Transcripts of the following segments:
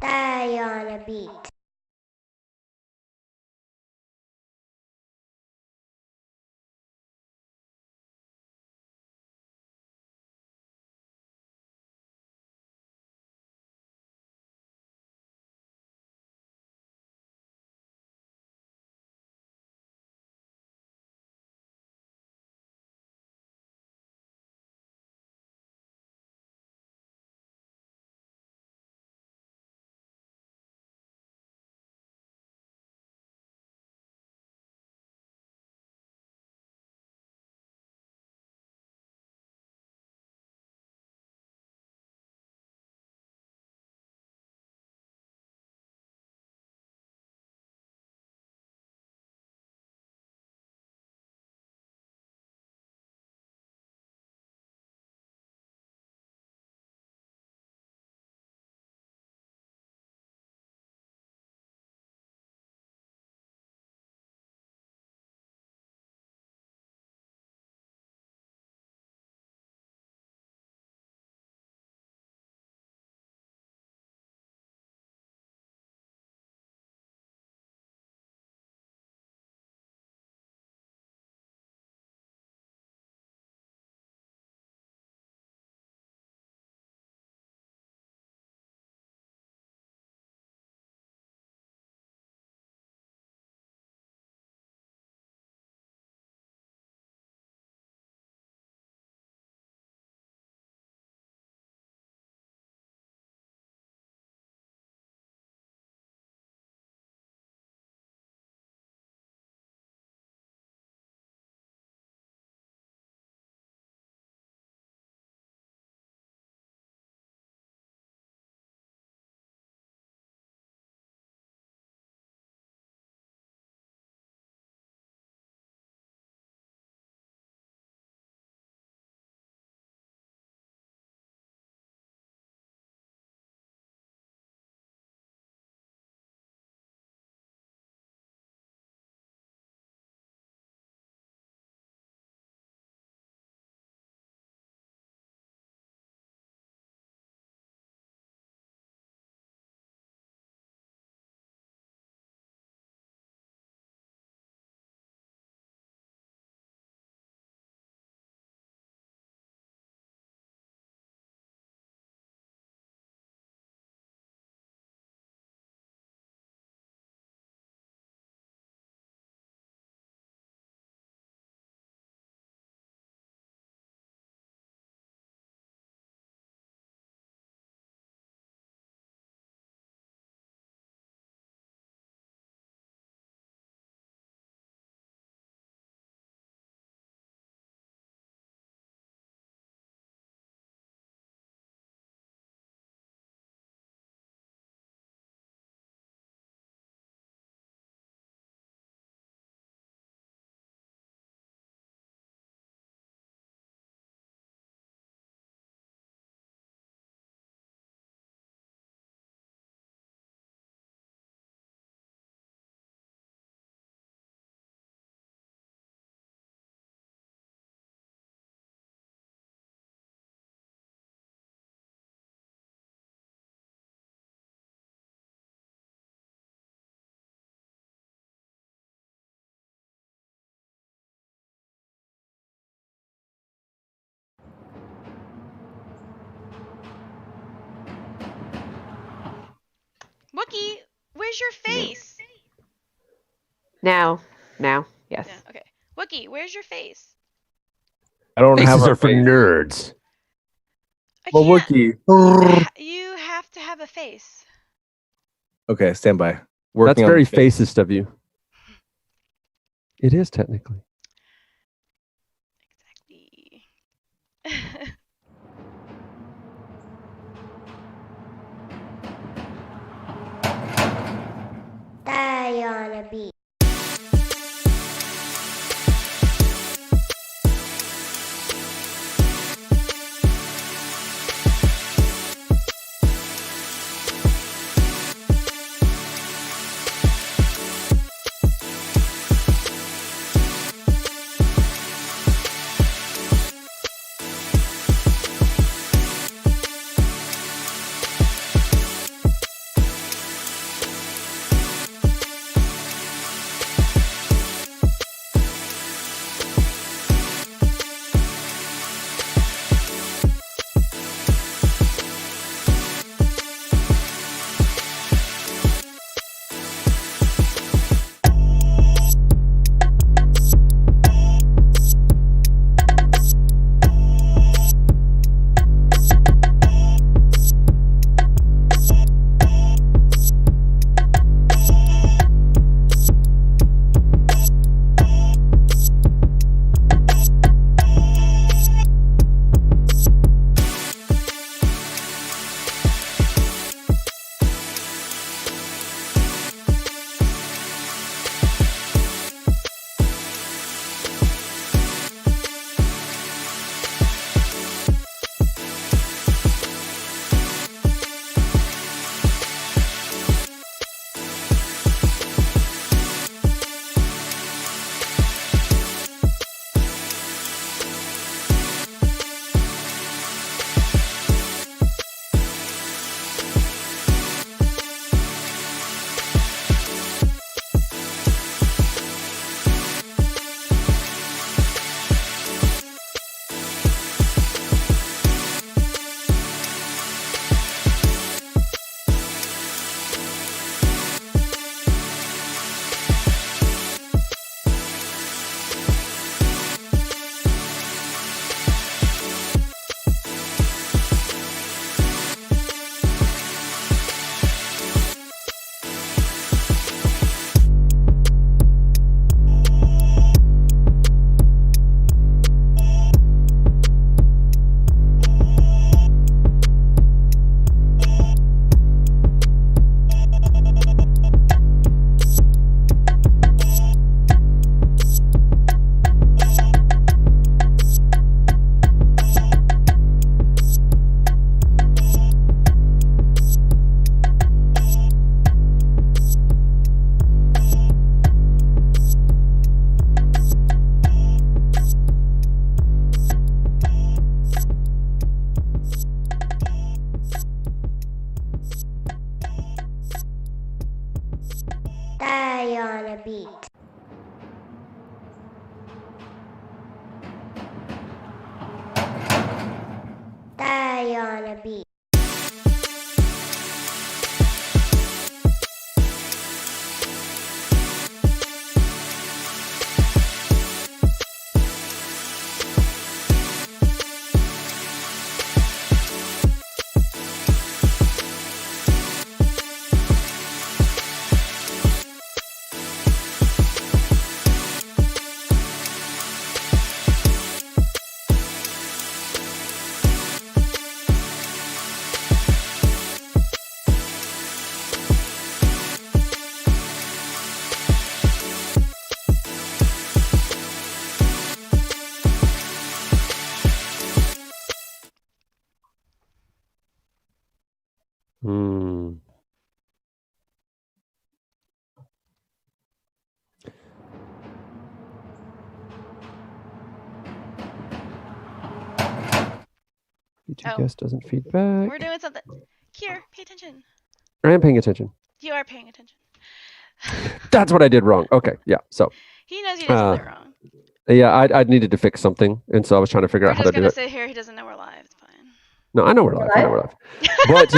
Die on a beat. Wookie, where's your face? Now, yes. Yeah, okay. Wookie, where's your face? I don't have Faces a are for face. nerds. I Well, can't. Wookie. You have to have a face. Okay, stand by. That's Working on very the face. facist of you. It is technically. Exactly. Die on a beat. Die on a beat. Die on a beat. Hmm. Featured Oh. guest doesn't feedback. We're doing something. Kier, pay attention. I am paying attention. You are paying attention. That's what I did wrong. Okay, yeah. So, He knows he did something wrong. yeah, I needed to fix something, and so I was trying to figure We're out how just to do gonna it. sit here. He doesn't know we're live. It's fine. No, I know we're live. I know we're live. But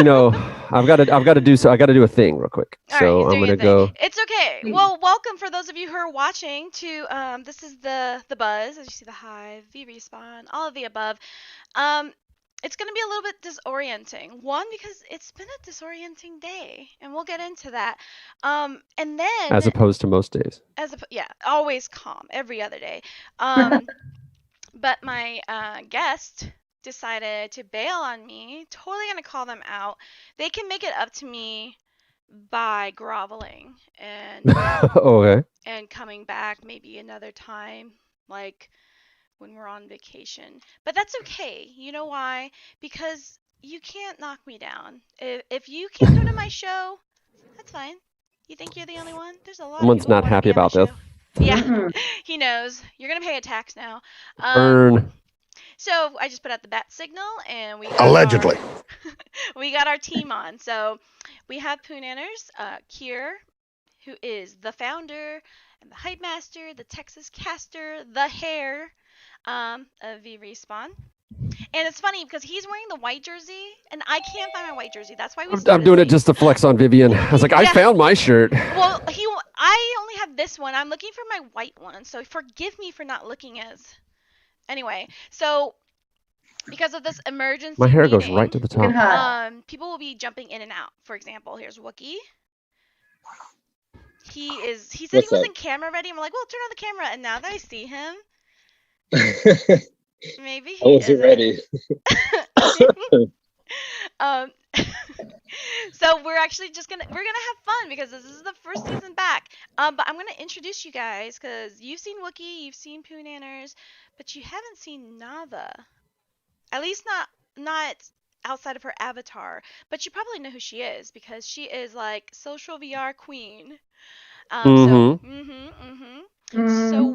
I've got to do so. I got to do a thing real quick. All So right, he's I'm doing gonna a thing. go. It's okay. Well, welcome for those of you who are watching to this is the buzz, as you see the hive, V respawn, all of the above. It's gonna be a little bit disorienting. One, because it's been a disorienting day, and we'll get into that. And then As opposed to most days. yeah, always calm every other day. But my guest decided to bail on me. Totally gonna call them out. They can make it up to me by groveling and Okay. and coming back maybe another time, like when we're on vacation. But that's okay. You know why? Because you can't knock me down. If you can't come to my show, that's fine. You think you're the only one? There's a lot of Someone's people who not wanna happy be on my about this. show. Yeah, he knows. You're gonna pay a tax now. Burn. So I just put out the bat signal, and we got Allegedly. we got our team on. So we have Poonanners, Kier, who is the founder and the hype master, the Texas caster, the hair of V Respawn. And it's funny because he's wearing the white jersey, and I can't find my white jersey. That's why we I'm started doing it late. just to flex on Vivian. I was like, I Yeah. found my shirt. Well, I only have this one. I'm looking for my white one, so forgive me for not looking as. Anyway, so because of this emergency My hair goes meeting, right to the top. people will be jumping in and out. For example, here's Wookie. He said What's he up? wasn't camera ready. I'm like, well, turn on the camera. And now that I see him, maybe he I wasn't isn't. ready. So we're actually we're gonna have fun because this is the first season back. But I'm gonna introduce you guys because you've seen Wookie, you've seen Poonanners, but you haven't seen Nava. At least not outside of her avatar. But you probably know who she is because she is like social VR queen. So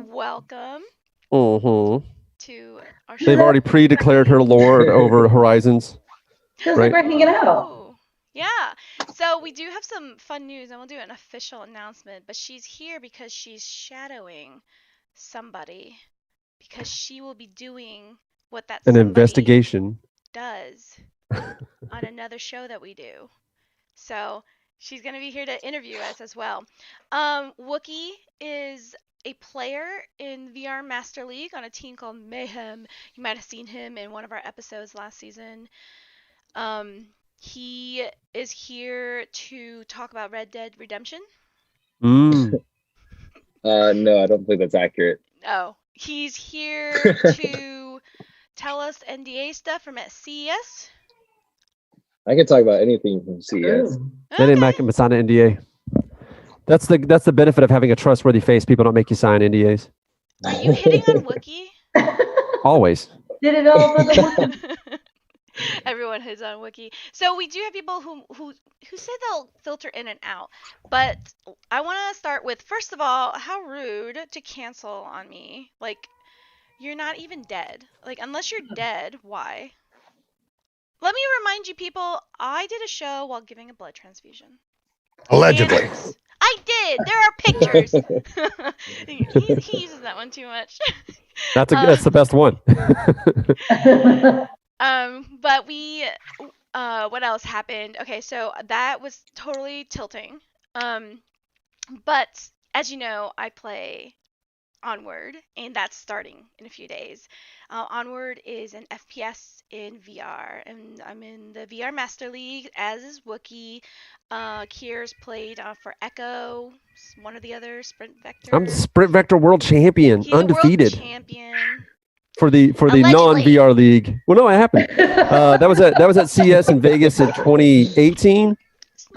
welcome to our show. They've already pre-declared her lord over Horizons. Feels like we're hanging out. Ooh, yeah. So we do have some fun news, and we'll do an official announcement. But she's here because she's shadowing somebody, because she will be doing what that An somebody investigation. does on another show that we do. So she's gonna be here to interview us as well. Wookie is a player in VR Master League on a team called Mayhem. You might have seen him in one of our episodes last season. He is here to talk about Red Dead Redemption. Mm. No, I don't think that's accurate. Oh, he's here to tell us NDA stuff from at CES. I can talk about anything from CES. They didn't make him sign an NDA. That's the benefit of having a trustworthy face. People don't make you sign NDAs. Are you hitting on Wookie? Always. Did it all for the Everyone hits on Wookie. So we do have people who say they'll filter in and out. But I want to start with, first of all, how rude to cancel on me. Like, you're not even dead. Like, unless you're dead, why? Let me remind you people, I did a show while giving a blood transfusion. Allegedly. Manners. I did. There are pictures. he uses that one too much. That's the best one. But what else happened? Okay, so that was totally tilting. But as you know, I play Onward, and that's starting in a few days. Onward is an FPS in VR, and I'm in the VR Master League, as is Wookie. Kier's played for Echo, one or the other, Sprint Vector. I'm Sprint Vector World Champion, He's undefeated. a world champion. For the Allegedly. non-VR league. Well, no, it happened. That was at CES in Vegas in 2018.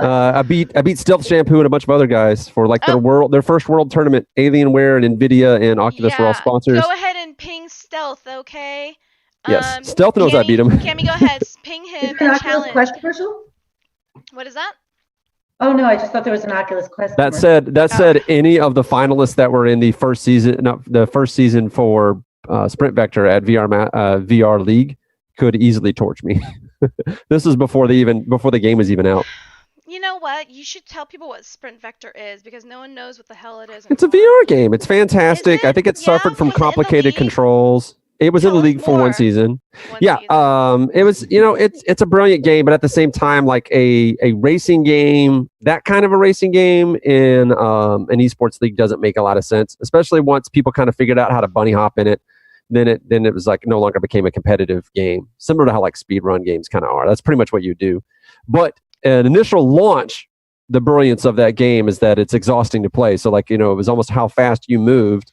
I beat Stealth Shampoo and a bunch of other guys for like their first world tournament. Alienware and Nvidia and Oculus were all sponsors. Go ahead and ping Stealth, okay? Yes, Stealth knows I beat him. Cammy, go ahead, ping him An and Oculus challenge. Quest commercial? What is that? Oh no, I just thought there was an Oculus Quest. That commercial. said, any of the finalists that were in the first season for Sprint Vector at VR League could easily torch me. This is before the game was even out. You know what? You should tell people what Sprint Vector is because no one knows what the hell it is. It's a VR game. It's fantastic. I think it suffered from Was it in the complicated league? controls. It was in the Tell us league for more. one season. One Yeah, season. it was. It's a brilliant game, but at the same time, like a racing game, that kind of a racing game in an esports league doesn't make a lot of sense, especially once people kind of figured out how to bunny hop in it. Then it was like no longer became a competitive game, similar to how like speedrun games kind of are. That's pretty much what you do. But an initial launch, the brilliance of that game is that it's exhausting to play. So like it was almost how fast you moved.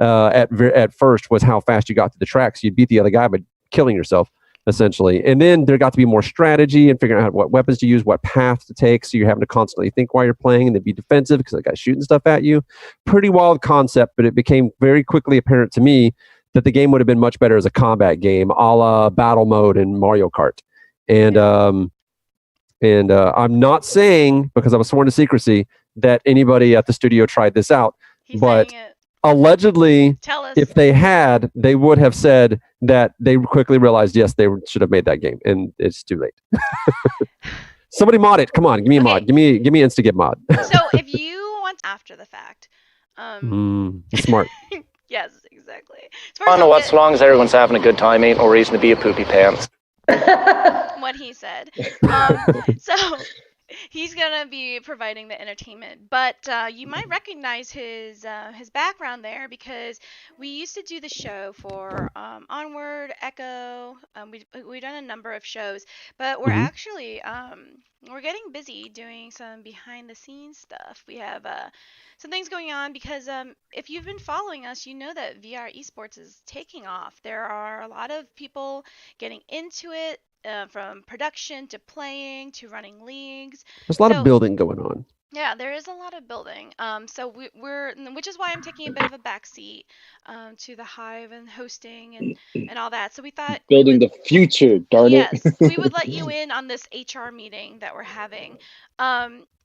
At first was how fast you got to the track. So you'd beat the other guy by killing yourself, essentially. And then there got to be more strategy and figuring out what weapons to use, what path to take. So you're having to constantly think while you're playing and then be defensive because the guy's shooting stuff at you. Pretty wild concept, but it became very quickly apparent to me that the game would have been much better as a combat game, a la battle mode in Mario Kart. And I'm not saying, because I was sworn to secrecy, that anybody at the studio tried this out. He's but saying it. Allegedly, Tell us. if they had, they would have said that they quickly realized, yes, they should have made that game, and it's too late. Somebody mod it. Come on, give me a mod. Give me Instagit mod. So if you want after the fact, Smart. yes, exactly. I don't know what, so long as everyone's having a good time, ain't no reason to be a poopy pants. What he said. So he's gonna be providing the entertainment, but you might recognize his background there because we used to do the show for Onward, Echo. We've done a number of shows, but we're actually we're getting busy doing some behind the scenes stuff. We have some things going on because if you've been following us, you know that VR esports is taking off. There are a lot of people getting into it. From production to playing to running leagues. There's a lot of building going on. Yeah, there is a lot of building. So we're, which is why I'm taking a bit of a backseat to the Hive and hosting and all that. So we thought building the future, darn it. Yes, we would let you in on this HR meeting that we're having.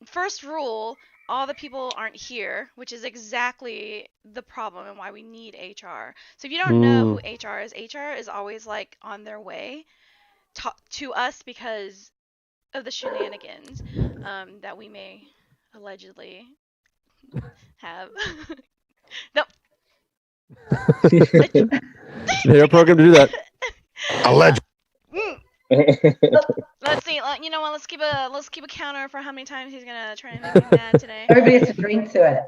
First rule, all the people aren't here, which is exactly the problem and why we need HR. So if you don't know who HR is always like on their way to us because of the shenanigans that we may allegedly have. No. They're programmed to do that. Alleged. Let's see. You know what? Let's keep a counter for how many times he's gonna try and make me mad today. Everybody has to drink to it.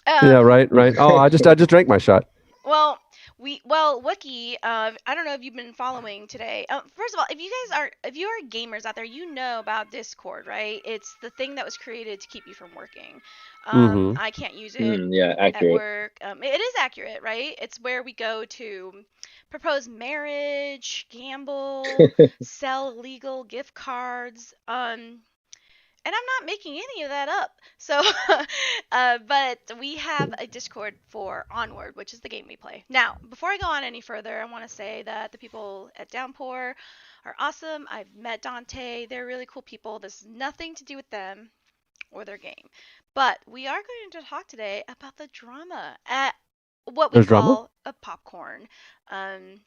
Yeah, right. Oh, I just drank my shot. Well, Wookie, I don't know if you've been following today. First of all, if you are gamers out there, you know about Discord, right? It's the thing that was created to keep you from working. I can't use it yeah, at accurate. work. It is accurate, right? It's where we go to propose marriage, gamble, sell legal gift cards. And I'm not making any of that up. So, but we have a Discord for Onward, which is the game we play. Now, before I go on any further, I want to say that the people at Downpour are awesome. I've met Dante. They're really cool people. This is nothing to do with them or their game. But we are going to talk today about the drama at what we call a popcorn. In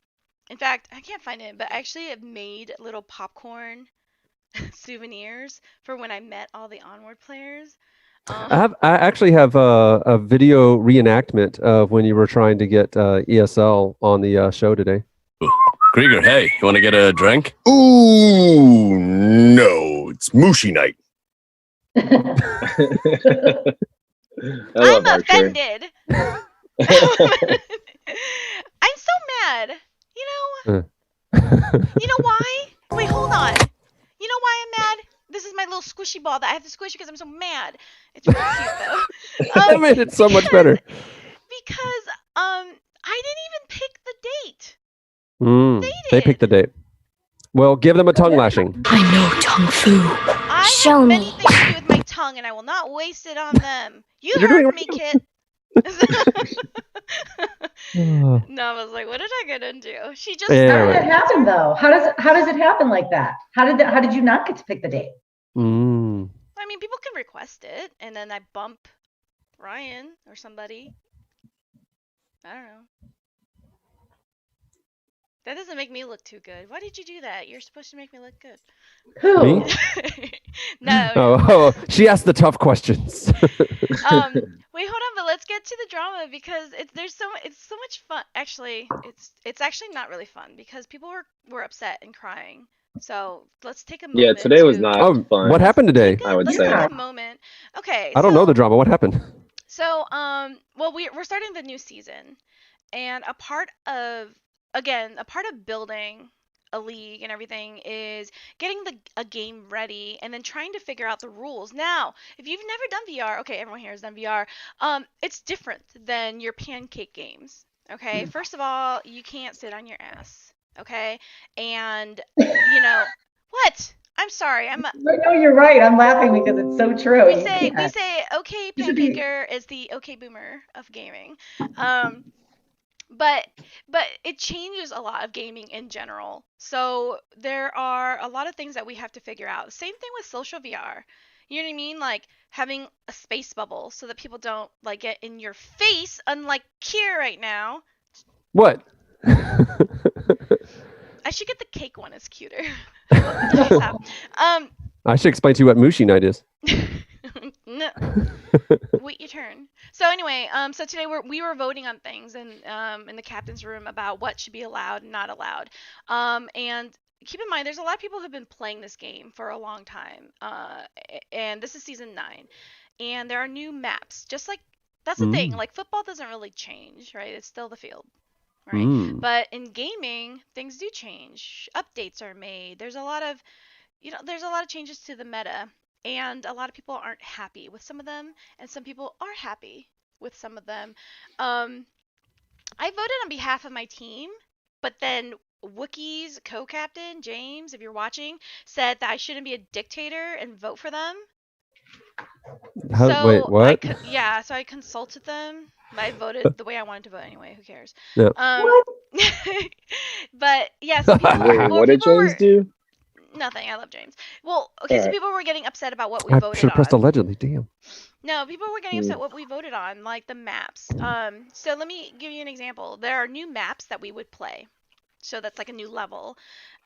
fact, I can't find it, but I actually have made little popcorn souvenirs for when I met all the Onward players. I actually have a video reenactment of when you were trying to get ESL on the show today. Krieger, hey, you want to get a drink? Ooh, no, it's Mushi night. I I'm love Archer. offended. I'm so mad. You know why? Wait, hold on. You know why I'm mad? This is my little squishy ball that I have to squish because I'm so mad. It's really cute though. That made it so much better. Because I didn't even pick the date. They picked the date. Well, give them a tongue lashing. I know Kung Fu. I Show have me. many things to do with my tongue, and I will not waste it on them. You You're doing heard me, Kit. Oh. No, I was like, what did I get into? She just Yeah. How did right. it happen though? How does it happen like that? How did you not get to pick the date? Mm. I mean, people can request it, and then I bump Ryan or somebody. I don't know. That doesn't make me look too good. Why did you do that? You're supposed to make me look good. Who? Me? No. Oh, she asked the tough questions. Wait, hold on, but let's get to the drama because it's so much fun. Actually, it's actually not really fun because people were upset and crying. So let's take a moment. Yeah, today was to- not Oh, fun. what happened today? I would let's say. take a moment. Okay. I don't know the drama. What happened? So, well, we're starting the new season, and a part of building a league and everything is getting a game ready and then trying to figure out the rules. Now, if you've never done VR, okay, everyone here has done VR. It's different than your pancake games. Okay, first of all, you can't sit on your ass. Okay, and what? I'm sorry. No, you're right. I'm laughing because it's so true. We You say can't. okay, You should be- pancaker is the okay boomer of gaming. But it changes a lot of gaming in general. So there are a lot of things that we have to figure out. Same thing with social VR. You know what I mean? Like having a space bubble so that people don't like get in your face, unlike Kier right now. What? I should get the cake one. It's cuter. I should explain to you what Mushi night is. No. Wait your turn. So anyway, so today we were voting on things in the captain's room about what should be allowed and not allowed. And keep in mind, there's a lot of people who've been playing this game for a long time. And this is season 9, and there are new maps. Just like that's the thing. Like football doesn't really change, right? It's still the field. Right. But in gaming, things do change. Updates are made. There's a lot of changes to the meta, and a lot of people aren't happy with some of them, and some people are happy with some of them. I voted on behalf of my team, but then Wookiee's co-captain, James, if you're watching, said that I shouldn't be a dictator and vote for them. Wait, what? So I consulted them. I voted the way I wanted to vote anyway. Who cares? Yeah. What? But yeah, so people, Wait, what did James do? Nothing. I love James. Well, okay, so Alright. people were getting upset about what we I voted should have pressed on. allegedly. Damn. No, people were getting upset what we voted on, like the maps. So let me give you an example. There are new maps that we would play. So that's like a new level.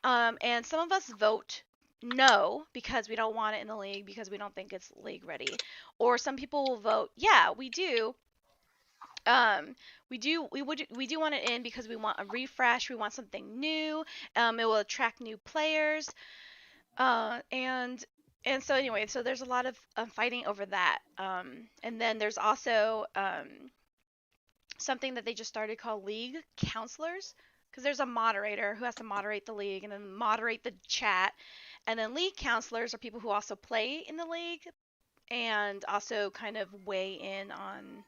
And some of us vote no because we don't want it in the league because we don't think it's league ready. Or some people will vote, yeah, we do. We do want it in because we want a refresh. We want something new. It will attract new players. And so anyway, so there's a lot of fighting over that. And then there's also something that they just started called league counselors, because there's a moderator who has to moderate the league and then moderate the chat. And then league counselors are people who also play in the league and also kind of weigh in on,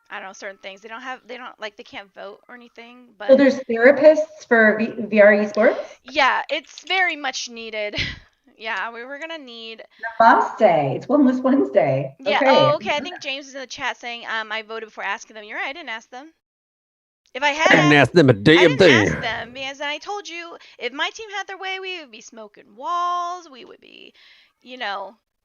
I don't know, certain things. They can't vote or anything, but So there's therapists for VR esports? yeah, it's very much needed. Yeah, we're gonna need. Mom's Day. It's Wellness Wednesday. Yeah. Okay. Oh, okay. I think James is in the chat saying I voted before asking them. You're right. I didn't ask them. If I had, I didn't ask them a I damn didn't thing. ask them because I told you if my team had their way, we would be smoking walls. We would be,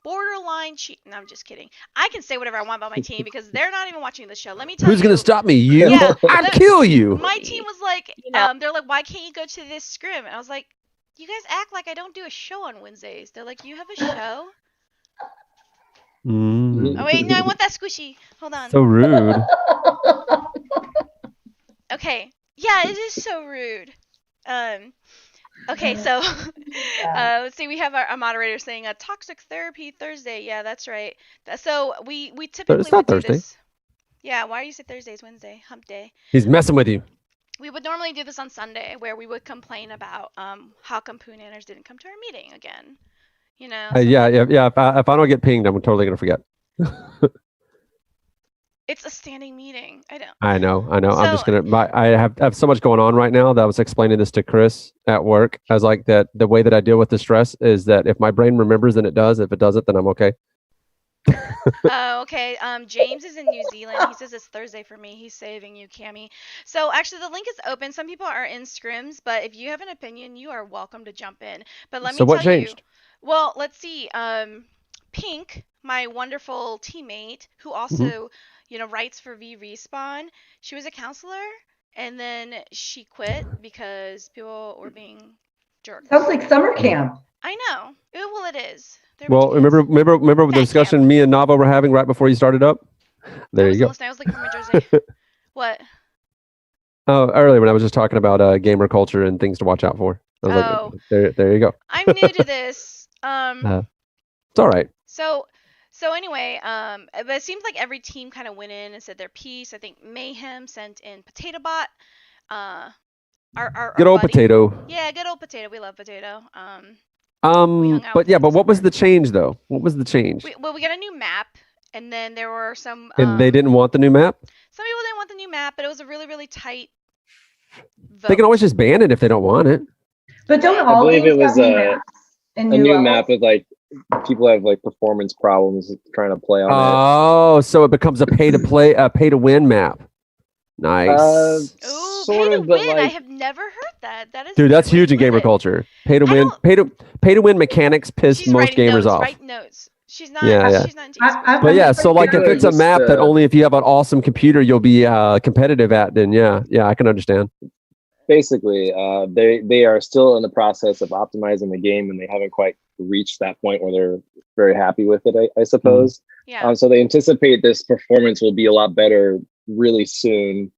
borderline cheat. No, I'm just kidding. I can say whatever I want about my team because they're not even watching the show. Let me tell you. Who's gonna stop me? You? Yeah, I'd kill you. My team was like, they're like, why can't you go to this scrim? And I was like, You guys act like I don't do a show on Wednesdays. They're like, you have a show? Mm. Oh wait, no, I want that squishy. Hold on. So rude. Okay. Yeah, it is so rude. Okay, so let's see. We have our moderator saying a toxic therapy Thursday. Yeah, that's right. So we typically it's not would do Thursday. this. Yeah, why do you say Thursday's Wednesday? Hump day. He's messing with you. We would normally do this on Sunday, where we would complain about how come Pooh Nanners didn't come to our meeting again. You know. Yeah. If I don't get pinged, I'm totally gonna forget. It's a standing meeting. I don't. I know. I'm just So- gonna. I have so much going on right now that I was explaining this to Chris at work. I was like that. The way that I deal with the stress is that if my brain remembers, then it does. If it doesn't, then I'm okay. Oh, okay. James is in New Zealand. He says it's Thursday for me. He's saving you, Cammy. So actually, the link is open. Some people are in scrims, but if you have an opinion, you are welcome to jump in. But let me So what tell changed? you. Well, let's see. Pink, my wonderful teammate, who also, writes for V Respawn. She was a counselor, and then she quit because people were being jerks. Sounds like summer camp. I know. Well, it is. They're Well, ridiculous. remember the Thank discussion me and Nava were having right before you started up. There you go. I was looking for my jersey. What? Oh, earlier when I was just talking about gamer culture and things to watch out for. I was Oh. like, there you go. I'm new to this. It's all right. So anyway, but it seems like every team kind of went in and said their piece. I think Mayhem sent in Potato Bot. Our Good old buddy. potato. Yeah, good old Potato. We love Potato. hung out But with yeah, him but this what was summer. the change though? What was the change? We got a new map, and then there were some. And they didn't want the new map. Some people didn't want the new map, but it was a really, really tight vote. They can always just ban it if they don't want it. But don't I all believe games it was have new maps and a new levels? map with like people have like performance problems trying to play on Oh, so it becomes a pay to win map. Nice. it. Ooh, Sort pay to of, but win. I like have never heard that. That is Dude, that's wait, huge in what is gamer it? culture. Pay to I win, don't- pay to win mechanics piss She's most writing gamers notes. off. Write notes. She's not. Yeah. She's not into I- esports. I'm But yeah, just so like if thinking it's a just, map that only if you have an awesome computer you'll be competitive at, then yeah, I can understand. basically they are still in the process of optimizing the game, and they haven't quite reached that point where they're very happy with it, I suppose. Yeah. So they anticipate this performance will be a lot better really soon.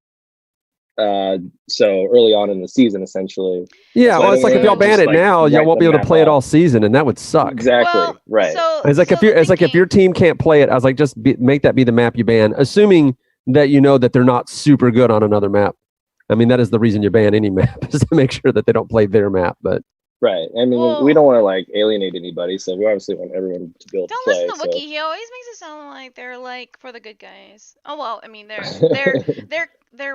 So early on in the season, essentially. Yeah, So well, I it's like don't if y'all wanna ban just, it like, now, y'all write won't be the able to map play it off. all season, and that would suck. Exactly. Well, right. So, It's like so if you're, the it's like if thinking- your team can't play it, I was like, just make that be the map you ban, assuming that you know that they're not super good on another map. I mean, that is the reason you ban any map, is to make sure that they don't play their map. But Right. I mean, Well- we don't want to like alienate anybody, so we obviously want everyone to be able to Don't play. listen to so. Wookie. He always makes it sound like they're like for the good guys. Oh well, I mean they're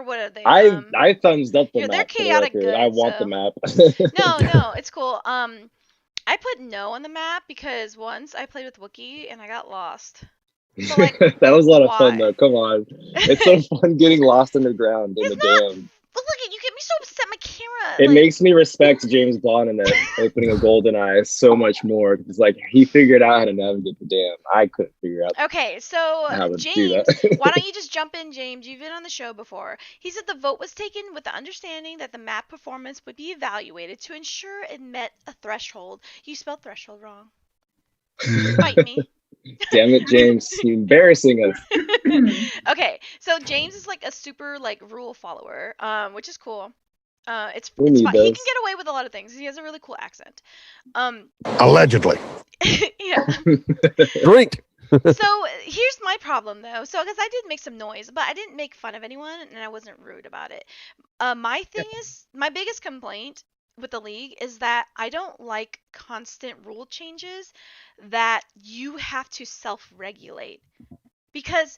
what are they? I thumbs up the Yeah, map. they're for the chaotic record. good, I want so- the map. No, it's cool. I put no on the map because once I played with Wookie and I got lost. So, like, that was a lot of fun why? though. Come on, it's so fun getting lost underground in It's the not- dam. But look at you get me so upset. My camera. It like, makes me respect James Bond in that opening of GoldenEye so much more. It's like he figured out how to navigate the dam. I couldn't figure out Okay, so how to do James, that. why don't you just jump in, James? You've been on the show before. He said the vote was taken with the understanding that the map performance would be evaluated to ensure it met a threshold. You spelled threshold wrong. Fight me. Damn it, James! You're embarrassing us. Okay, so James is like a super like rule follower, which is cool. It's We it's need fun. He can those. get away with a lot of things. He has a really cool accent. Allegedly. Yeah. drink. So here's my problem though. So because I did make some noise, but I didn't make fun of anyone and I wasn't rude about it. My thing is, my biggest complaint with the league is that I don't like constant rule changes that you have to self-regulate because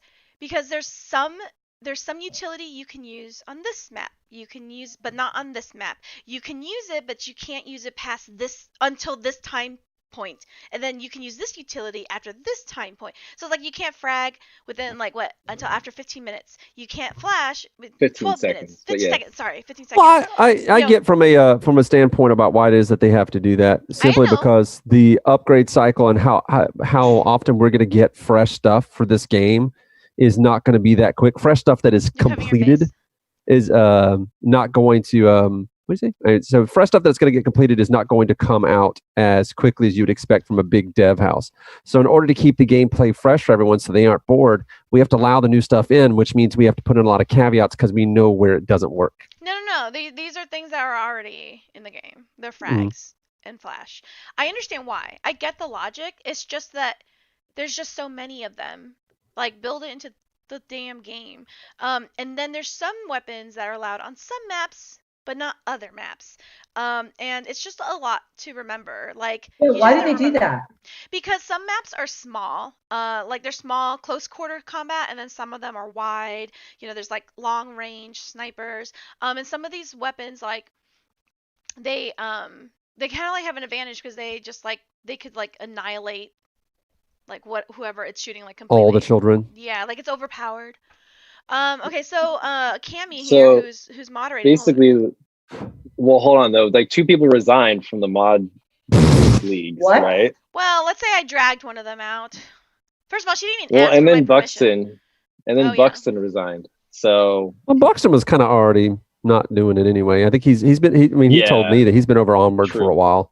there's some utility you can use on this map. You can use, but not on this map. You can use it, but you can't use it past this until this time point, and then you can use this utility after this time point. So it's like you can't frag within like what until after 15 minutes. You can't flash with 15 12 minutes. seconds, but 15 yeah. seconds. Sorry, 15 seconds. Well, I You know- get from a standpoint about why it is that they have to do that, simply know. because the upgrade cycle and how often we're going to get fresh stuff for this game is not going to be that quick. Fresh stuff that is You're covering your completed face. is not going to What do you say? All right, so fresh stuff that's going to get completed is not going to come out as quickly as you'd expect from a big dev house. So in order to keep the gameplay fresh for everyone so they aren't bored, we have to allow the new stuff in, which means we have to put in a lot of caveats because we know where it doesn't work. No. These are things that are already in the game. They're frags and Flash. I understand why. I get the logic. It's just that there's just so many of them. Like, build it into the damn game. And then there's some weapons that are allowed on some maps, but not other maps. And it's just a lot to remember. Like, Why did they do that? Because some maps are small, like they're small, close quarter combat, and then some of them are wide. You know, there's like long range snipers. And some of these weapons, like they kind of like have an advantage because they just like they could like annihilate like whoever it's shooting like completely. All the children. Yeah, like it's overpowered. Okay, so Cammy here, who's moderating. Basically, well, hold on though. Like 2 people resigned from the mod leagues, What? right? Well, let's say I dragged one of them out. First of all, she didn't even Well, ask and for then my permission. Buxton, and then Oh, yeah. Buxton resigned. So Well, Buxton was kind of already not doing it anyway. I think he told Yeah. me that he's been over Onward for True. a while.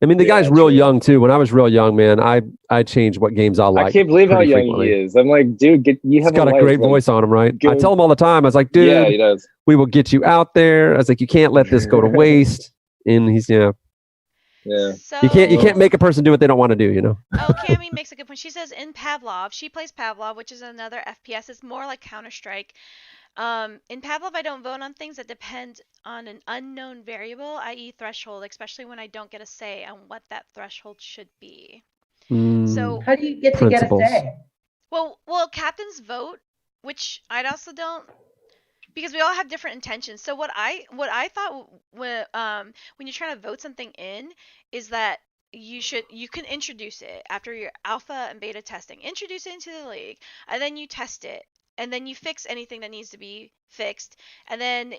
I mean, the Yeah, guy's real true. young too. When I was real young, man, I changed what games I like. I can't believe how pretty young frequently. he is. I'm like, dude, you He's have got a life, great like, voice on him, right? I go- tell him all the time. I was like, dude, Yeah, he does. we will get you out there. I was like, you can't let this go to waste. And he's Yeah. So, you can't make a person do what they don't want to do. You know. Oh, Cammy makes a good point. She says in Pavlov, she plays Pavlov, which is another FPS. It's more like Counter-Strike. In Pavlov, I don't vote on things that depend on an unknown variable, i.e. threshold, especially when I don't get a say on what that threshold should be. So, How do you get Principles. a say? well, captains vote, which I also don't, because we all have different intentions. So what I thought when you're trying to vote something in is that you can introduce it after your alpha and beta testing. Introduce it into the league, and then you test it, and then you fix anything that needs to be fixed, and then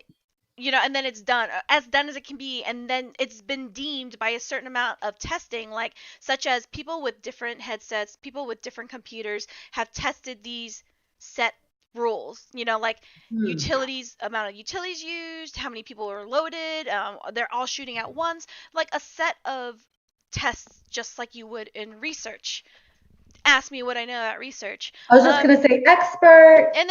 and then it's done as it can be, and then it's been deemed by a certain amount of testing, like such as people with different headsets, people with different computers have tested these set rules, like utilities, amount of utilities used, how many people are loaded, they're all shooting at once, like a set of tests, just like you would in research. Ask me what I know about research. I was just gonna say expert. And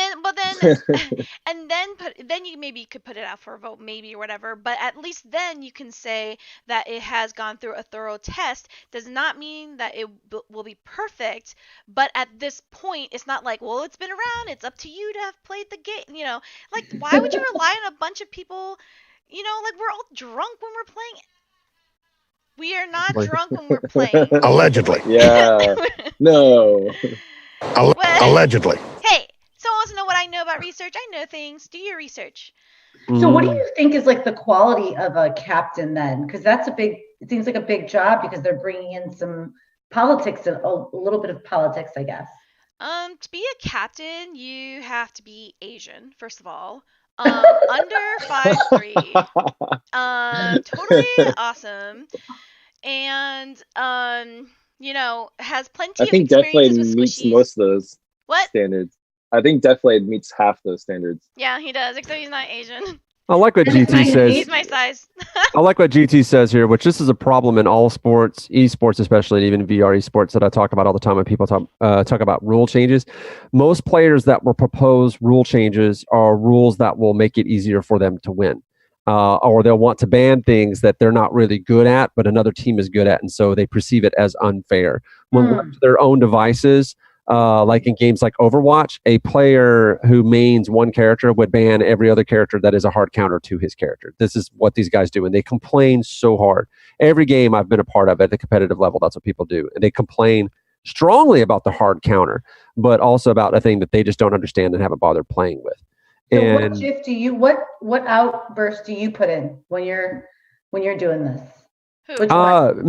then you maybe could put it out for a vote, maybe, or whatever. But at least then you can say that it has gone through a thorough test. Does not mean that it will be perfect. But at this point, it's not like, well, it's been around. It's up to you to have played the game. Like, why would you rely on a bunch of people? Like we're all drunk when we're playing. We are not drunk when we're playing. Allegedly. Yeah. No. Allegedly. Hey, someone wants to know what I know about research. I know things. Do your research. So what do you think is like the quality of a captain then? Because it seems like a big job because they're bringing in some politics, a little bit of politics, I guess. To be a captain, you have to be Asian, first of all. Under 5'3". Totally awesome. And has plenty I think of experiences Deathblade with meets squishies. most of those What? standards. I think Deathblade meets half those standards. Yeah, he does, except he's not Asian. I like what GT He's says. my size. I like what GT says here, which this is a problem in all sports, esports especially, and even VR esports that I talk about all the time when people talk about rule changes. Most players that will propose rule changes are rules that will make it easier for them to win. Or they'll want to ban things that they're not really good at, but another team is good at, and so they perceive it as unfair. When left to their own devices, like in games like Overwatch, a player who mains one character would ban every other character that is a hard counter to his character. This is what these guys do, and they complain so hard. Every game I've been a part of at the competitive level, that's what people do, and they complain strongly about the hard counter, but also about a thing that they just don't understand and haven't bothered playing with. So And what shift do you what outburst do you put in when you're doing this? Which one?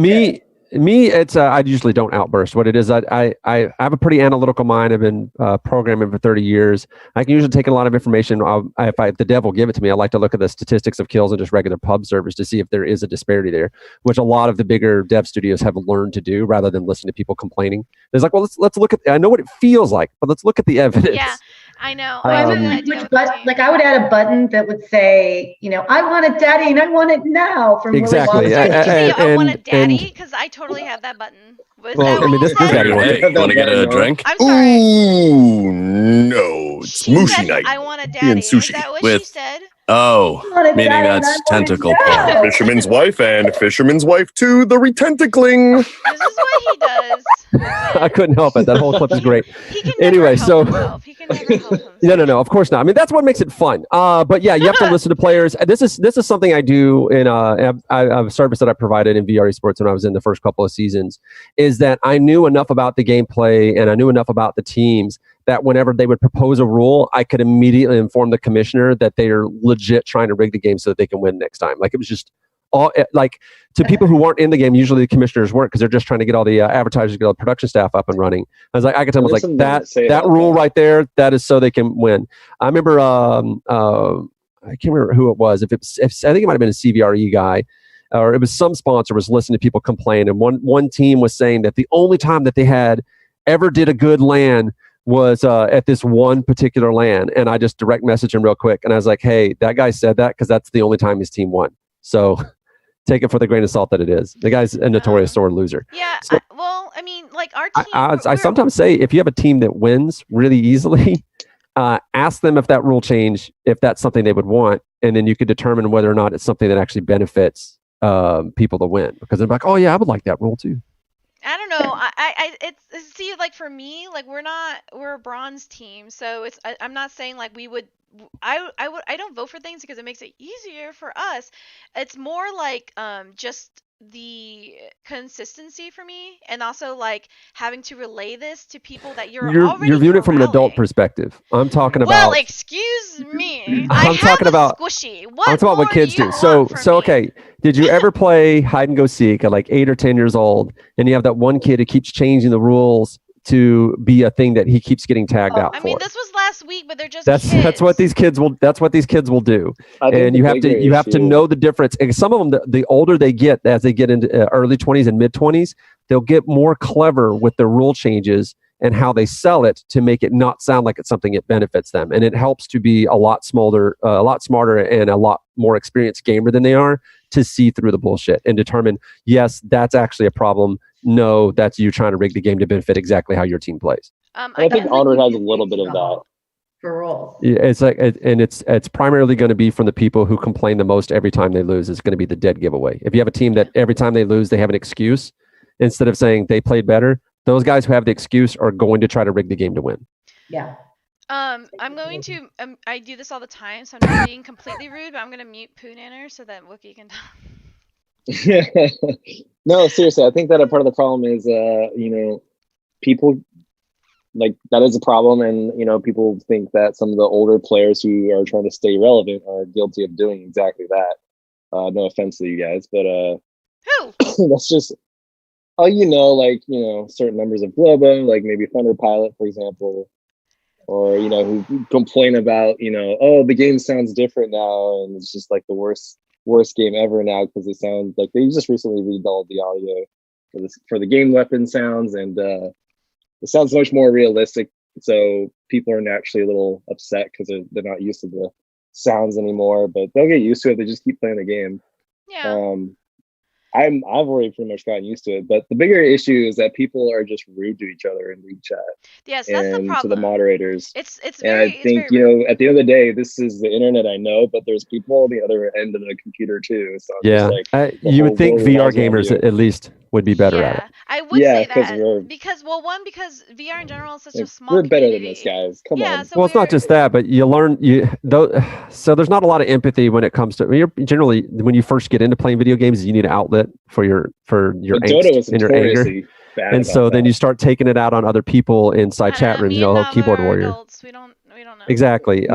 me, it's I usually don't outburst. What it is, I have a pretty analytical mind. I've been programming for 30 years. I can usually take a lot of information. If the dev will give it to me, I like to look at the statistics of kills and just regular pub servers to see if there is a disparity there, which a lot of the bigger dev studios have learned to do rather than listen to people complaining. There's like, well, let's look at. I know what it feels like, but let's look at the evidence. Yeah. I know. I I would do that like idea which with my button, team. like I would add a button that would say, I want it, Daddy, and I want it now from Exactly. Willy So Wonka. it could be I want a and- daddy because I totally have that button. Was Well, that what I mean, you this said? is Krieger, everyone. hey, you want to get a drink? I'm sorry. Ooh, no. It's She Mushi said night. I want a and daddy. Is sushi. that what she With- said? Oh, I want it, meaning Daddy, and that's I want it tentacle now. porn. Fisherman's wife and fisherman's wife too, the retentacling. This is what he does. I couldn't help it. That whole clip is great. He can never Anyway, help so- himself. He can never help himself. No, of course not. I mean, that's what makes it fun. But yeah, you have to listen to players. This is something I do in a service that I provided in VR Esports when I was in the first couple of seasons. Is that I knew enough about the gameplay and I knew enough about the teams that whenever they would propose a rule, I could immediately inform the commissioner that they are legit trying to rig the game so that they can win next time. Like it was just all like to people who weren't in the game. Usually the commissioners weren't because they're just trying to get all the advertisers, get all the production staff up and running. I was like, I could tell them There's like something that to say that about rule that. right there. That is so they can win. I remember I can't remember who it was. If I think it might have been a CVRE guy. Or it was some sponsor was listening to people complain, and one team was saying that the only time that they had ever did a good LAN was at this one particular LAN, and I just direct messaged him real quick, and I was like, "Hey, that guy said that because that's the only time his team won." So take it for the grain of salt that it is. The guy's a notorious sore loser. Yeah. So- I mean, like our team. I we're- sometimes say if you have a team that wins really easily, ask them if that rule change, if that's something they would want, and then you could determine whether or not it's something that actually benefits people to win. Because they're like, oh yeah, I would like that rule too. I don't know. It's see, like for me, like we're a bronze team, so I'm not saying like we would. I don't vote for things because it makes it easier for us. It's more like just the consistency for me, and also like having to relay this to people that you're already viewing it from an adult corralling. perspective. I'm talking about. Well, excuse me. I I'm have talking a about- squishy. What I'm talking about more what kids do. do. You So want from me? okay. Did you ever play hide and go seek at like 8 or 10 years old, and you have that one kid who keeps changing the rules to be a thing that he keeps getting tagged out I for? mean, this was last week, but they're just That's what these kids will. That's what these kids will do. I think And the you have to bigger issue- know the difference. And some of them, the older they get, as they get into early 20s and mid 20s, they'll get more clever with their rule changes and how they sell it to make it not sound like it's something that benefits them. And it helps to be a lot smarter, and a lot more experienced gamer than they are to see through the bullshit and determine, yes, that's actually a problem. No, that's you trying to rig the game to benefit exactly how your team plays. I think Onward has a little bit of that. For roles. Yeah, it's like, and it's primarily going to be from the people who complain the most every time they lose. It's going to be the dead giveaway. If you have a team that every time they lose, they have an excuse instead of saying they played better, those guys who have the excuse are going to try to rig the game to win. Yeah. I'm going to. I do this all the time, so I'm not being completely rude, but I'm gonna mute Pooh Nanner so that Wookie can talk. No, seriously, I think that a part of the problem is, people like that is a problem, and people think that some of the older players who are trying to stay relevant are guilty of doing exactly that. No offense to you guys, but Who? that's just, certain numbers of Globo, like maybe Thunder Pilot, for example, or who complain about oh, the game sounds different now, and it's just like the worst game ever now because it sounds like they just recently redubbed the audio for the game weapon sounds, and it sounds much more realistic. So people are naturally a little upset because they're not used to the sounds anymore, but they'll get used to it. They just keep playing the game. Yeah. I've already pretty much gotten used to it, but the bigger issue is that people are just rude to each other in league chat Yes, that's the and to problem. the moderators. It's And very. I think, it's very rude. at the end of the day, this is the internet, I know, but there's people on the other end of the computer too. So I'm Yeah, just like, the you whole would think world VR revolves around gamers you. at least would be better at it. Yeah, I would Yeah, say 'cause that we're- because VR in general is such a Like, small we're better than community. this, guys. Come Yeah, on. so Well, it's not we're- just that, but you learn so there's not a lot of empathy when it comes to. I mean, you're generally when you first get into playing video games, you need an outlet for your But angst Dota was and your anger, notoriously bad and about so then that. you start taking it out on other people inside chat rooms. me You know, and oh, keyboard Nava are warrior. adults. We don't know. Exactly.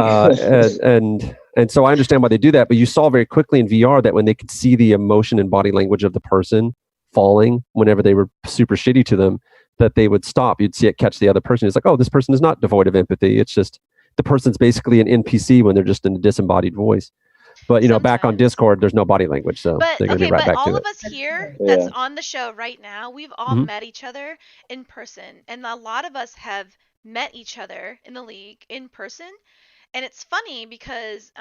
And so I understand why they do that, but you saw very quickly in VR that when they could see the emotion and body language of the person falling whenever they were super shitty to them, that they would stop. You'd see it catch the other person. It's like, oh, this person is not devoid of empathy. It's just the person's basically an NPC when they're just in a disembodied voice. But back on Sometimes. Discord, there's no body language, so But they're gonna okay, be right but back all to of it. us here Yeah. that's on the show right now, we've all Mhm. met each other in person, and a lot of us have met each other in the league in person. And it's funny because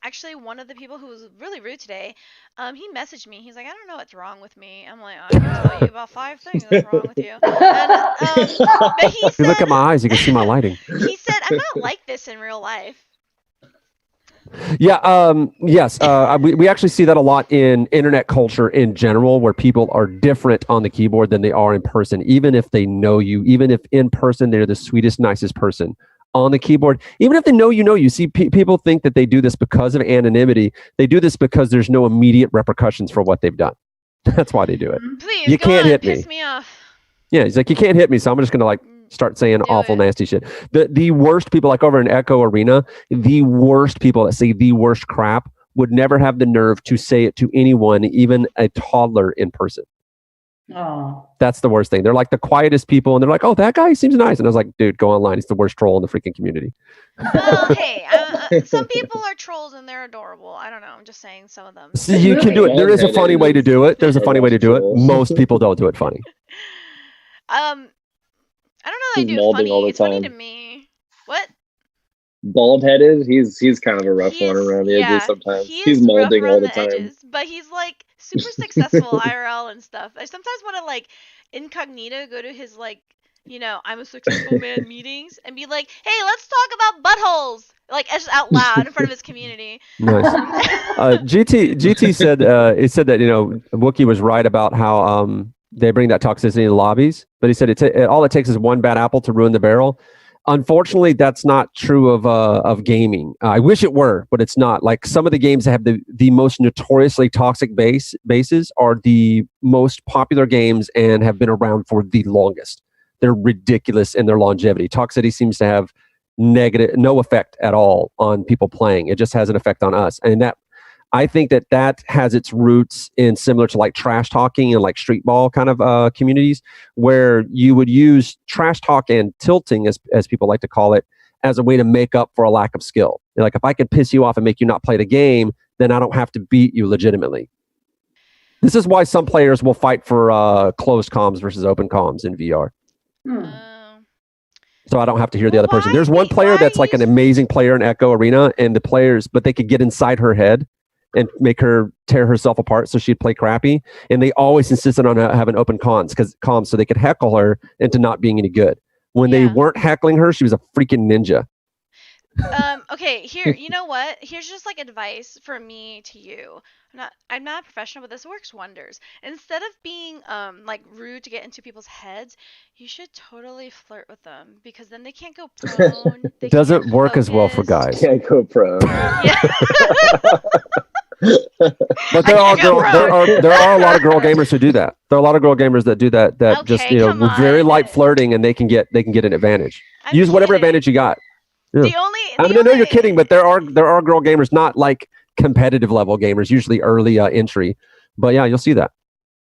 actually one of the people who was really rude today, he messaged me. He's like, I don't know what's wrong with me. I'm like, I can tell you about 5 things that's wrong with you. And, but he If you look said, at my eyes, you can see my lighting. he said, I'm not like this in real life. Yeah. Yes. We actually see that a lot in internet culture in general, where people are different on the keyboard than they are in person, even if they know you, even if in person they're the sweetest, nicest person. On the keyboard, even if they know you. See, people think that they do this because of anonymity. They do this because there's no immediate repercussions for what they've done. That's why they do it. Please, You go can't on, hit piss me. me off. Yeah, he's like, you can't hit me, so I'm just gonna like start saying Do awful, it. nasty shit. The worst people, like over in Echo Arena, the worst people that say the worst crap would never have the nerve to say it to anyone, even a toddler in person. Oh. That's the worst thing. They're like the quietest people, and they're like, "Oh, that guy seems nice," and I was like, "Dude, go online. He's the worst troll in the freaking community." Well, hey, some people are trolls and they're adorable. I don't know. I'm just saying some of them. So you can do it. There is a funny way to do it. There's a funny way to do it. Most people don't do it funny. I don't know that I He's do it molding all funny. the It's funny to time. me. What? Bald headed. He's kind of a rough He one is- around the yeah, edges sometimes. he He's is rough molding all around the time. edges, but he's like super successful IRL and stuff. I sometimes want to like incognito go to his like, I'm a successful man meetings and be like, hey, let's talk about buttholes, like just out loud in front of his community. Nice. GT said it said that Wookie was right about how they bring that toxicity in lobbies, but he said all it takes is one bad apple to ruin the barrel. Unfortunately, that's not true of gaming. I wish it were, but it's not. Like some of the games that have the most notoriously toxic bases are the most popular games and have been around for the longest. They're ridiculous in their longevity. Toxicity seems to have no effect at all on people playing. It just has an effect on us, and that I think that has its roots in similar to like trash talking and like street ball kind of communities, where you would use trash talk and tilting, as people like to call it, as a way to make up for a lack of skill. Like if I can piss you off and make you not play the game, then I don't have to beat you legitimately. This is why some players will fight for closed comms versus open comms in VR. So I don't have to hear the other person. There's one player that's like an amazing player in Echo Arena, and the players, but they could get inside her head and make her tear herself apart so she'd play crappy. And they always insisted on having open comms so they could heckle her into not being any good. When they weren't heckling her, she was a freaking ninja. Okay, here, you know what? Here's just like advice from me to you. I'm not a professional, but this works wonders. Instead of being like rude to get into people's heads, you should totally flirt with them, because then they can't go prone. It doesn't work as well for guys. Can't go pro. But there are a lot of girl gamers who do that. There are a lot of girl gamers that do that. That just with very light flirting, and they can get an advantage. Use whatever advantage you got. Yeah. I know you're kidding, but there are girl gamers, not like competitive level gamers, usually early entry. But yeah, you'll see that.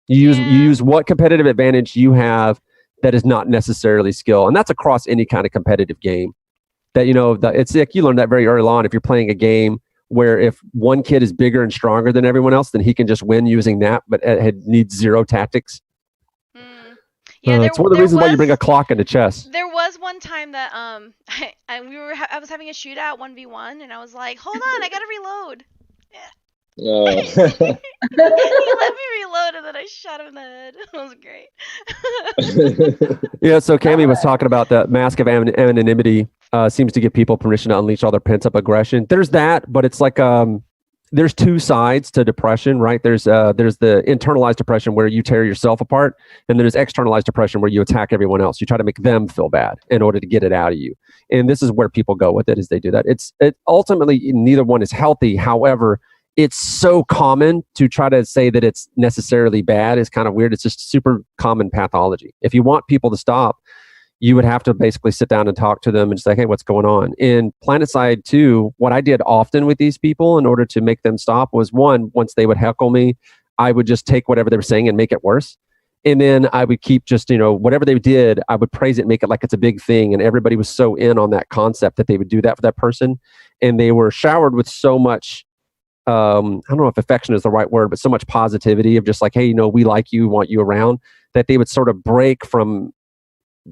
You use what competitive advantage you have that is not necessarily skill, and that's across any kind of competitive game. That it's like you learn that very early on. If you're playing a game where if one kid is bigger and stronger than everyone else, then he can just win using that, but it needs zero tactics. Yeah, it's one of the reasons why you bring a clock into chess. There was one time that I was having a shootout 1v1, and I was like, hold on, I gotta reload. He let me reload, and then I shot him in the head. It was great. Yeah, so Cammy was talking about the mask of anonymity seems to give people permission to unleash all their pent-up aggression. There's that, but it's like there's two sides to depression, right? There's the internalized depression where you tear yourself apart, and there's externalized depression where you attack everyone else. You try to make them feel bad in order to get it out of you. And this is where people go with it, is they do that. It ultimately, neither one is healthy. However, it's so common to try to say that it's necessarily bad. It's kind of weird. It's just super common pathology. If you want people to stop, you would have to basically sit down and talk to them and say, hey, what's going on? In PlanetSide 2, what I did often with these people in order to make them stop was, one, once they would heckle me, I would just take whatever they were saying and make it worse. And then I would keep just, whatever they did, I would praise it and make it like it's a big thing. And everybody was so in on that concept that they would do that for that person. And they were showered with so much, I don't know if affection is the right word, but so much positivity of just like, hey, we like you, want you around, that they would sort of break from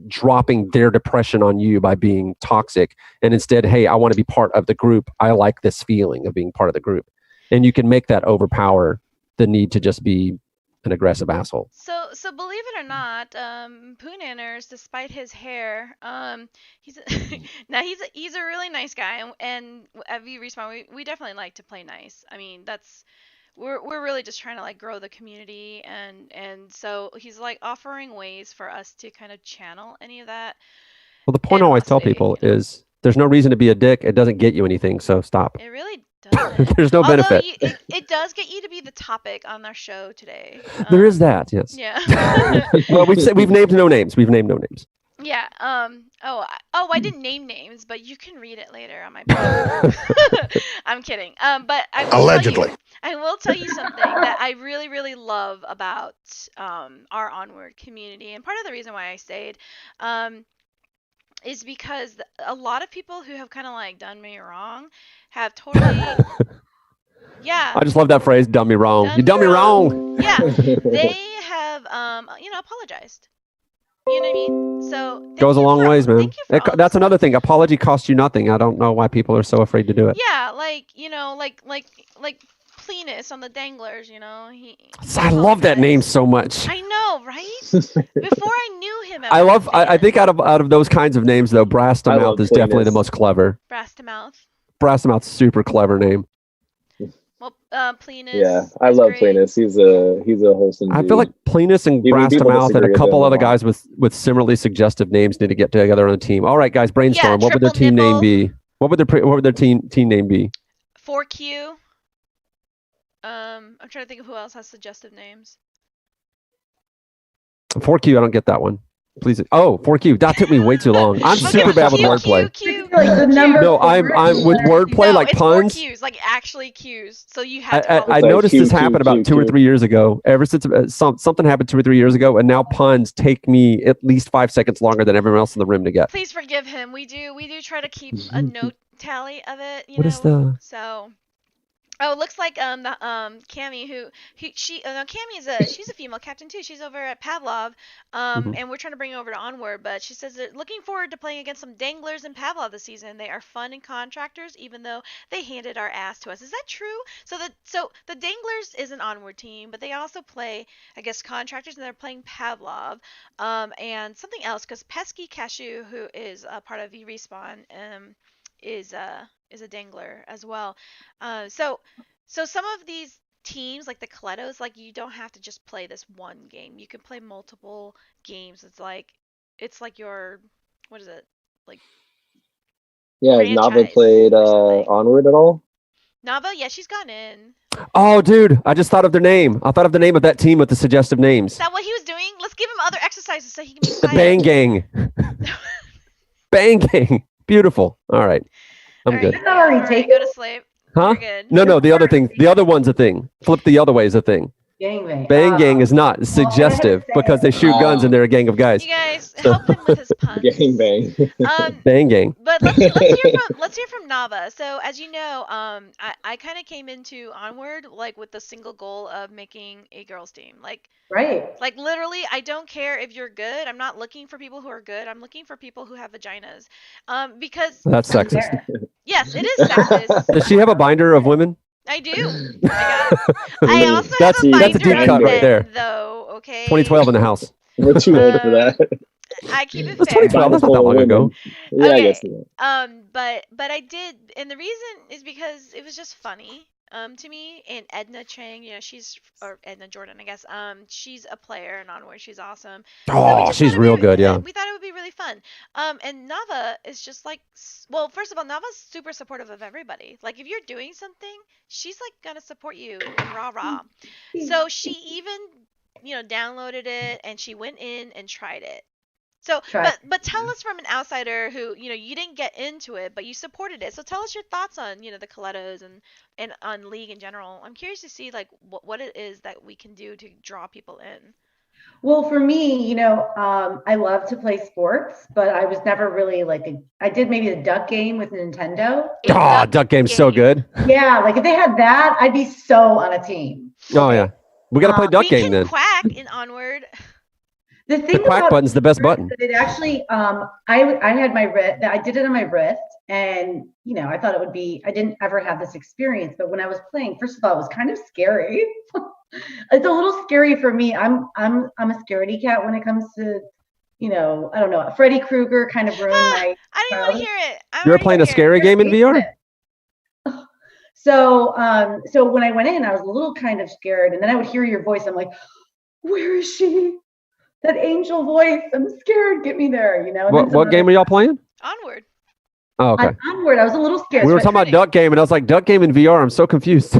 dropping their depression on you by being toxic, and instead, hey, I want to be part of the group. I like this feeling of being part of the group, and you can make that overpower the need to just be an aggressive asshole. So believe it or not, Poonanners, despite his hair, he's now he's a really nice guy, and at V Respawn, we definitely like to play nice. I mean, we're really just trying to like grow the community, and so he's like offering ways for us to kind of channel any of that. Well, the point I always tell animosity, people you know. is there's no reason to be a dick. It doesn't get you anything, so stop. It really doesn't. There's no Although benefit. it does get you to be the topic on our show today. There is that, yes. Yeah. Well, we've named no names. We've named no names. Yeah. I didn't name names, but you can read it later on my blog. I'm kidding. But Allegedly. I will tell you something that I really, really love about our Onward community, and part of the reason why I stayed, is because a lot of people who have kind of like done me wrong have totally. Yeah. I just love that phrase, "done me wrong." You done me wrong. Yeah, they have apologized. You know what I mean? So thank Goes a you long for- ways, man. Thank you for all That's this another thing. Apology costs you nothing. I don't know why people are so afraid to do it. Yeah, like like Plenus on the Danglers. You know, I love that name so much. I know, right? Before I knew him, I love. I think out of those kinds of names, though, Brass to I Mouth love is definitely the Plenus. most clever. Brass to Mouth. Brass to Mouth, super clever name. Well, Plenus. Yeah, I is love great. Plenus. He's a wholesome I dude. feel like Plenus and Even Brass to people Mouth and disagree a with couple him a other lot. guys with similarly suggestive names need to get together on a team. All right, guys, brainstorm. Yeah, What would their Triple team name Nipple. be? What would their team name be? 4Q. I'm trying to think of who else has suggestive names. 4Q. I don't get that one. Please. Oh, 4Q. That took me way too long. I'm Okay, super bad with Q, wordplay. Q, Like the number No, four I'm with is- wordplay no, like it's puns. 4 Qs, like actually Qs. So you have to. I follow It's like noticed Q, this Q, happened Q, about 2 or Q. 3 years ago. Ever since something happened 2 or 3 years ago, and now puns take me at least 5 seconds longer than everyone else in the room to get. Please forgive him. We do try to keep a note tally of it. You What know. is the? So. Oh, it looks like Cammy she's a female captain too. She's over at Pavlov, Mhm. and we're trying to bring her over to Onward. But she says they're looking forward to playing against some Danglers in Pavlov this season. They are fun and contractors, even though they handed our ass to us. Is that true? So the Danglers is an Onward team, but they also play, I guess, contractors, and they're playing Pavlov, and something else because Pesky Cashew, who is a part of V Respawn, is a Dangler as well. So some of these teams, like the Colettos, like you don't have to just play this one game. You can play multiple games. It's like your, what is it? Like Yeah, has Nava franchise played or something. Onward at all? Nava? Yeah, she's gone in. Oh, dude! I just thought of their name. I thought of the name of that team with the suggestive names. Is that what he was doing? Let's give him other exercises so he can be The quiet. Bang Gang. Bang Gang. Beautiful. All right. I'm All good. right, It's not already all taken. Go to sleep. Huh? You're good. No, the other thing. The other one's a thing. Flip the other way is a thing. Gangbang. Bang Gang is not. It's Well, I suggestive had to say because they it. shoot guns and they're a gang of guys. You guys help him with his puns. Gang bang. Bang Gang. But let's hear from Nava. So as you know, I kind of came into Onward like with the single goal of making a girls team. Right. Like literally, I don't care if you're good. I'm not looking for people who are good. I'm looking for people who have vaginas. Because That's sexist. There. yes, it is sexist. Does she have a binder of women? I do. I also That's have a a binder deep of cut right men, there. though. Okay. 2012 in the house. We're too old for that. I keep it That's fair. 2012. That's not that long ago. Yeah, I Okay. guess not. But I did, and the reason is because it was just funny, to me. And Edna Chang, you know, or Edna Jordan, I guess. She's a player in Onward. She's awesome. So we Oh, just she's thought real good. Yeah. We thought it would be really fun. And Nava is just like, well, first of all, Nava's super supportive of everybody. Like, if you're doing something, she's like gonna support you and rah rah. So she even, downloaded it and she went in and tried it. So, but tell us from an outsider who, you didn't get into it, but you supported it. So tell us your thoughts on, the Colettos and on League in general. I'm curious to see like what it is that we can do to draw people in. Well, for me, I love to play sports, but I was never really I did maybe the duck game with Nintendo. Oh, Duck Game's so good. Yeah, like if they had that, I'd be so on a team. Oh yeah. We gotta play Duck we Game can then. quack in Onward. The The thing quack about button's the best button. that it actually, I had my wrist. I did it on my wrist, and I thought it would be. I didn't ever have this experience, but when I was playing, first of all, it was kind of scary. It's a little scary for me. I'm a scaredy cat when it comes to, I don't know. Freddy Krueger kind of ruined my. I don't even want to hear it. You ever playing a scary game in VR? So when I went in, I was a little kind of scared, and then I would hear your voice. I'm like, where is she? That angel voice. I'm scared. Get me there. And What game are y'all playing? Onward. Oh, okay. Onward. I was a little scared. We were So I talking about Duck Game, and I was like, Duck Game in VR. I'm so confused.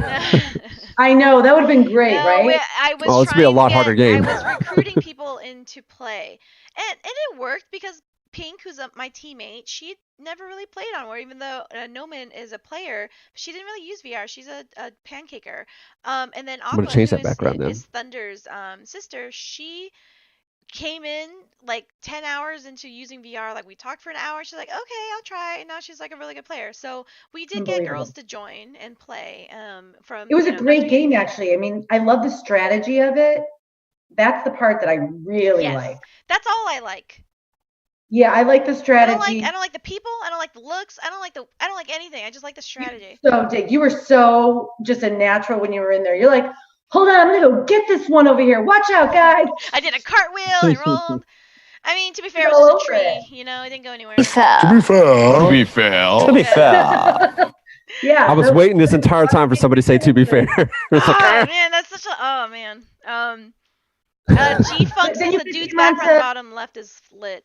I know that would have been great, right? I was Oh, this would be a trying to lot harder game. I was recruiting people into play, and it worked because Pink, who's my teammate, she never really played Onward, even though Noman is a player. She didn't really use VR. She's a pancaker. And then Aqua, gonna change who that background then. is Thunder's sister, she came in like 10 hours into using VR. Like, we talked for an hour. She's like, okay, I'll try. And now she's like a really good player. So we did get girls to join and play. From It was a great game, actually. I mean, I love the strategy of it. That's the part that I really like. That's all I like. Yeah, I like the strategy. I don't like the people. I don't like the looks. I don't like anything. I just like the strategy. So, Dick, you were so just a natural when you were in there. You're like, hold on, I'm gonna go get this one over here. Watch out, guys. I did a cartwheel and rolled. I mean, to be fair, it was just a tree. It didn't go anywhere. To be fair. To be fair. Yeah. I was waiting this entire time for somebody to say, to be fair. It's like, Oh man, that's such a. Oh man. G-Funk says the dude's background bottom left is lit.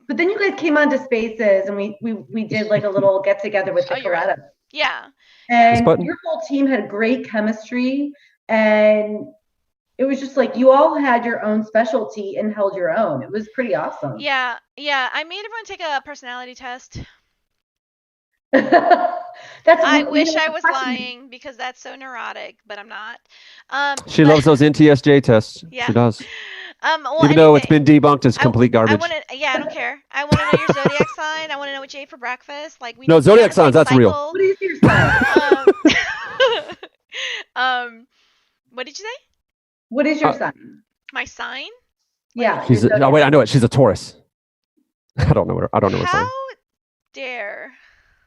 But then you guys came onto Spaces, and we did like a little get together with the Coretta. Yeah. And your whole team had great chemistry, and it was just like you all had your own specialty and held your own. It was pretty awesome. Yeah. I made everyone take a personality test. I wish I was lying because that's so neurotic, but I'm not. she loves those NTSJ tests. Yeah. She does. Well, Even though it's been debunked as complete garbage. I don't care. I want to know your zodiac sign. I want to know what you ate for breakfast. Like, we No, need to be zodiac on the same signs, that's real. cycle. What is your sign? What did you say? What is your sign? My sign? Yeah. She's oh wait, I know it. She's a Taurus. I don't know her. I don't know her sign. How dare?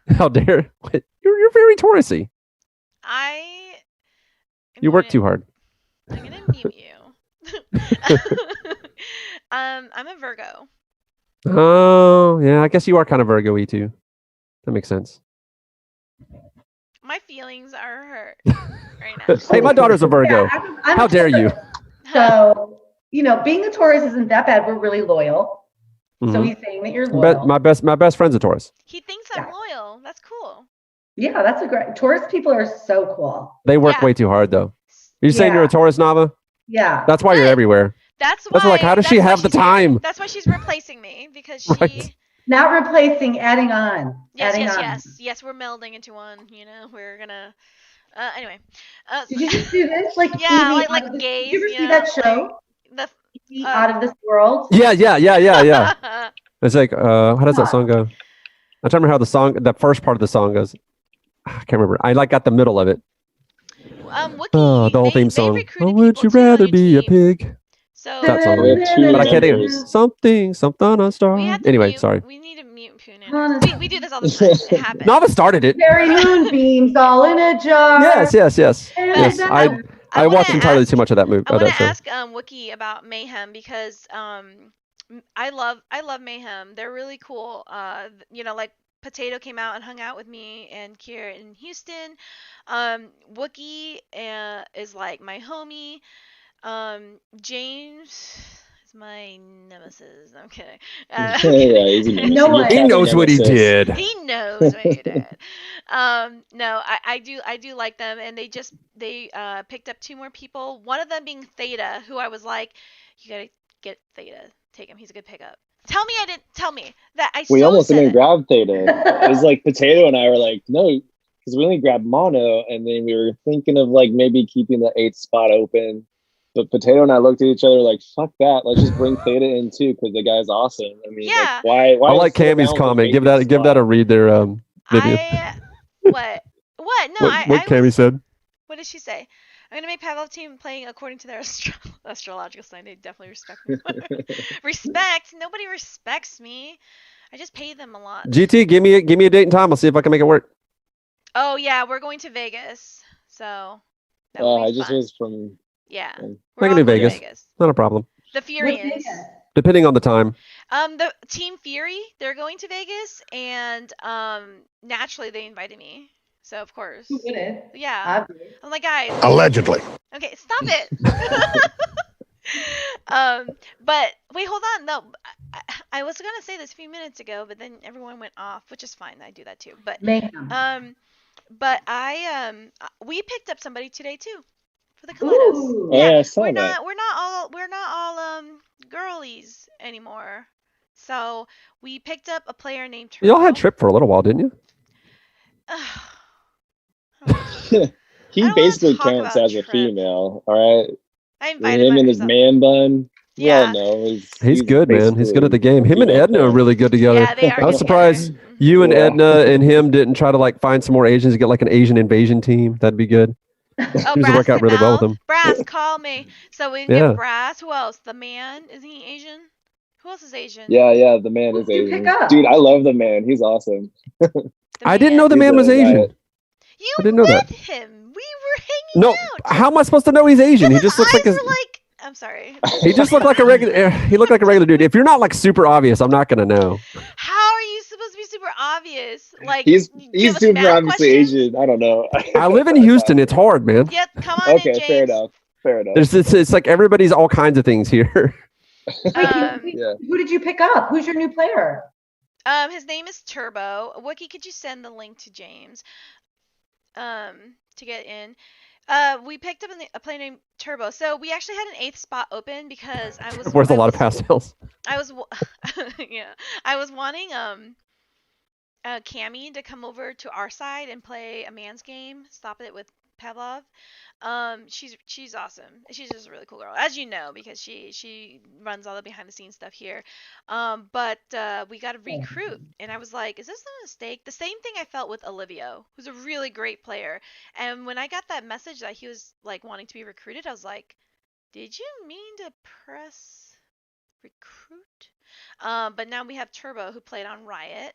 How dare? You're very Taurusy. You work too hard. I'm gonna mute you. I'm a Virgo. Oh yeah, I guess you are kind of Virgo-y too. That makes sense. My feelings are hurt right now. Hey, my daughter's a Virgo. Yeah, I'm How dare you? So, being a Taurus isn't that bad. We're really loyal. So Mhm. he's saying that you're loyal. My best friend's a Taurus. He thinks I'm loyal. That's cool. Yeah, that's a great. Taurus people are so cool. They work way too hard though. Are you saying you're a Taurus, Nava? Yeah. That's why you're everywhere. That's why. That's like, how does she have the time? That's why she's replacing me because she. Right. Not replacing, adding on. Yes, adding yes, on. yes. We're melding into one. We're gonna. Anyway. Did you just do this? Like yeah, Evie like gays. Did you ever see that show? The Out of This World. Yeah. It's like, how does that song go? I'm trying to remember how the first part of the song goes. I can't remember. I got the middle of it. Wookie, the whole theme song. Oh, would you rather be a pig? So that song. But I can't think of something on star. Anyway, sorry. We need to mute Poonan. We do this all the time. It happens. Nava started it. Fairy moonbeams all in a jar. Yes. I watched entirely too much of that movie. I want that to show. ask Wookie about Mayhem because I love Mayhem. They're really cool. Like Potato came out and hung out with me and Kiera in Houston. Wookie is like my homie. James is my nemesis. I'm kidding. He knows what he did. He knows what he did. No, I do like them, and they picked up 2 more people. One of them being Theta, who I was like, you gotta get Theta. Take him. He's a good pickup. Tell me that I. We almost didn't grab Theta. It was like Potato and I were like, no, because we only grabbed Mono, and then we were thinking of like maybe keeping the 8th spot open. But Potato and I looked at each other like, fuck that. Let's just bring Theta in too, because the guy's awesome. I mean, like, why I like Cammy's comment. Give that a read there, Vivian. What? No, what Cammy said. What did she say? I'm gonna make Pavlov team playing according to their astrological sign. They definitely respect me. Respect? Nobody respects me. I just pay them a lot. GT, give me a date and time. I'll see if I can make it work. Oh yeah, we're going to Vegas, so that will be I just fun. was from. Yeah, um, we're I can all do going to Vegas. Not a problem. The Furians. Vegas? Depending on the time. The Team Fury, they're going to Vegas, and naturally they invited me. So of course. Who wouldn't? Yeah. Obvious. I'm like, guys. Allegedly. Okay, stop it. But wait, hold on. No, I was gonna say this a few minutes ago, but then everyone went off, which is fine. I do that too. But Mayhem. but we picked up somebody today too, for the Kaleidos. Ooh. Yeah, I saw we're that. not all girlies anymore. So we picked up a player named Turbo. Y'all had Trip for a little while, didn't you? He wanna basically talk counts about as a Trip. female, all right? I With invited him by and his myself. man bun. We Yeah. all know He's good, man. He's good at the game. Him and basically Edna are really good together. Yeah, they are I was good surprised together. you and Yeah. Edna and him didn't try to like find some more Asians to get like an Asian invasion team. That'd be good. Oh, Seems to Brass work out really well with Canal. him. Brass, call me. So we can Yeah. get Brass. Who else? The man. Is he Asian? Who else is Asian? Yeah, the man Who is did you Asian. pick up? Dude, I love the man. He's awesome. The I didn't know the He's man was a Asian. riot. You I didn't know that. with him. We were hanging No, out. how am I supposed to know he's Asian? He His just looks like eyes a, were like. I'm sorry. he just looked like a regular. He looked like a regular dude. If you're not like super obvious, I'm not gonna know. How are you supposed to be super obvious? Like He's give us super mad obviously questions? Asian. I don't know. I live in Houston. It's hard, man. Yep. Come on in, Okay, James. fair enough. Fair enough. It's like everybody's all kinds of things here. Yeah. Who did you pick up? Who's your new player? His name is Turbo. Wookie, could you send the link to James? To get in. We picked up a player named Turbo. So we actually had an 8th spot open because I was Worth a I lot of was- pastels. I was yeah. I was wanting Cammy to come over to our side and play a man's game. Stop it with Pavlov. She's awesome. She's just a really cool girl, as you know, because she runs all the behind the scenes stuff here. But we got to recruit, and I was like, is this a mistake? The same thing I felt with Olivio, who's a really great player. And when I got that message that he was like wanting to be recruited, I was like, did you mean to press recruit? But now we have Turbo, who played on Riot,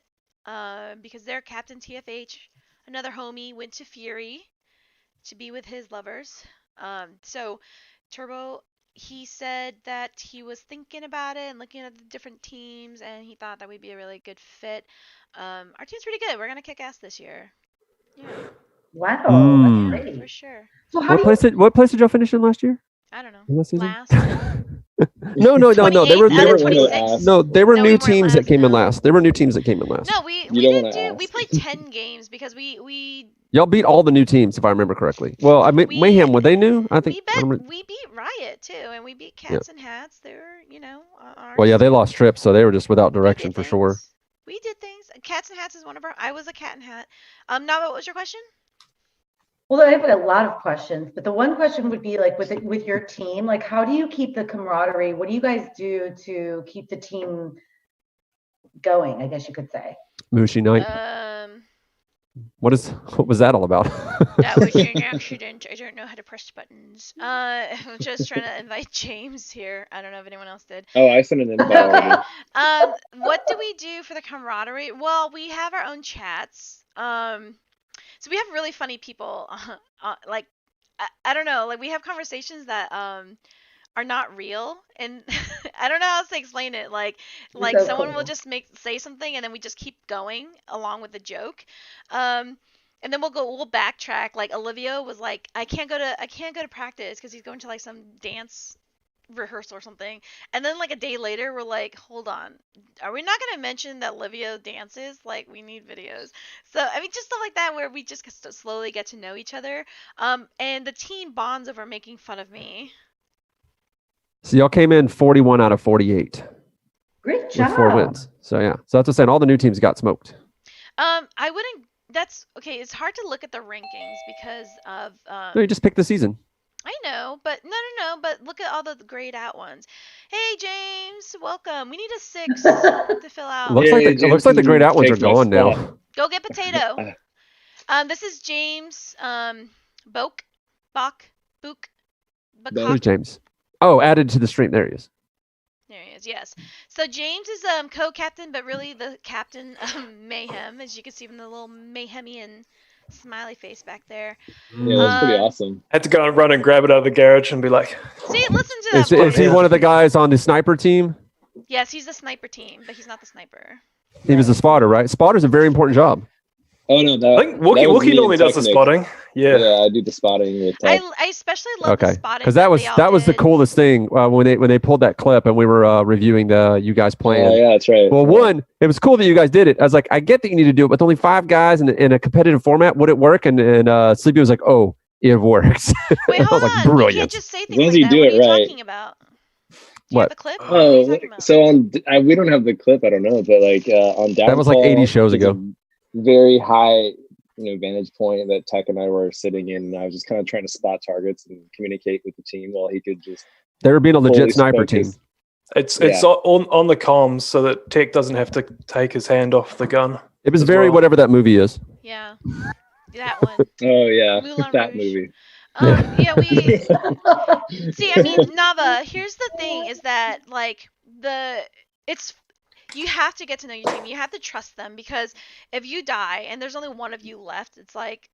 because their captain TFH, another homie, went to Fury to be with his lovers. So Turbo, he said that he was thinking about it and looking at the different teams, and he thought that we'd be a really good fit. Our team's pretty good. We're gonna kick ass this year. Yeah, Wow, Mm. that's for great. sure. So how What place did y'all finish in last year? I don't know. Last season? Last. No. They 28th were out they of were 26. no. They were No, we new weren't teams that last, came in no. last. They were new teams that came in last. No, we You don't didn't wanna do. We ask. played 10 games because we Y'all beat all the new teams, if I remember correctly. Well, I mean, We- Mayhem, were they new? I think. we I remember- we beat Riot too, and we beat Cats and Hats. They were, you know, our Well, yeah, they lost Trip, so they were just without we direction did for sure. things. We did things. Cats and Hats is one of our. I was a Cat and Hat. Nava, what was your question? Well, I have a lot of questions, but the one question would be like with your team, like how do you keep the camaraderie? What do you guys do to keep the team going? I guess you could say. Mushi Night. What was that all about? That was an accident. I don't know how to press buttons. I'm just trying to invite James here. I don't know if anyone else did. Oh, I sent an invite. Okay. already. What do we do for the camaraderie? Well, we have our own chats. So we have really funny people. Like, I don't know. Like we have conversations that are not real, and I don't know how else to explain it. Like so someone will cool. just say something, and then we just keep going along with the joke. And then we'll backtrack. Like Olivio was like, I can't go to practice because he's going to like some dance rehearsal or something. And then like a day later, we're like, hold on, are we not gonna mention that Olivio dances? Like we need videos. So I mean, just stuff like that where we just slowly get to know each other. And the team bonds over making fun of me. So y'all came in 41 out of 48 Great with job. 4 wins. So yeah, so that's what I'm saying. All the new teams got smoked. I wouldn't. That's okay. It's hard to look at the rankings because of No, you just picked the season. I know, but no. But look at all the grayed out ones. Hey, James, welcome. We need a 6 to fill out. Looks like it looks like the grayed out ones are Takes my gone now. spot. Go get potato. This is James Bach. Book. Who's James? Oh, added to the stream. There he is. There he is. Yes. So James is co-captain, but really the captain Mayhem, as you can see from the little Mayhemian smiley face back there. Yeah, that's pretty awesome. Had to go and run and grab it out of the garage and be like, See, listen to that. Is he one of the guys on the sniper team? Yes, he's the sniper team, but he's not the sniper. He was the spotter, right? Spotter's a very important job. Oh no, I think Wookie normally does the spotting. Yeah. Yeah, I do the spotting with tech. I especially love the spotting. Because that was the coolest thing when they pulled that clip and we were reviewing you guys playing. Oh yeah, that's right. Well, one, it was cool that you guys did it. I was like, I get that you need to do it, but with only 5 guys in a competitive format, would it work? And Sleepy was like, oh, it works. Wait, hold on. Brilliant. You can't just say As things long as like you that. do What it are you right. talking about? Do you What? have the clip? What are you Oh, talking about? so we don't have the clip. I don't know, but like on Downfall, That was like 80 shows there's a ago. Very high, vantage point that Tech and I were sitting in. And I was just kind of trying to spot targets and communicate with the team while he could just. They were being a legit fully sniper team. focus. It's on the comms so that Tech doesn't have to take his hand off the gun. It was as very well. whatever that movie is. Yeah. That one. Oh yeah, Moulin that Rouge. movie. Yeah, we see. I mean, Nava. Here's the thing: is that like you have to get to know your team. You have to trust them because if you die and there's only one of you left, it's like,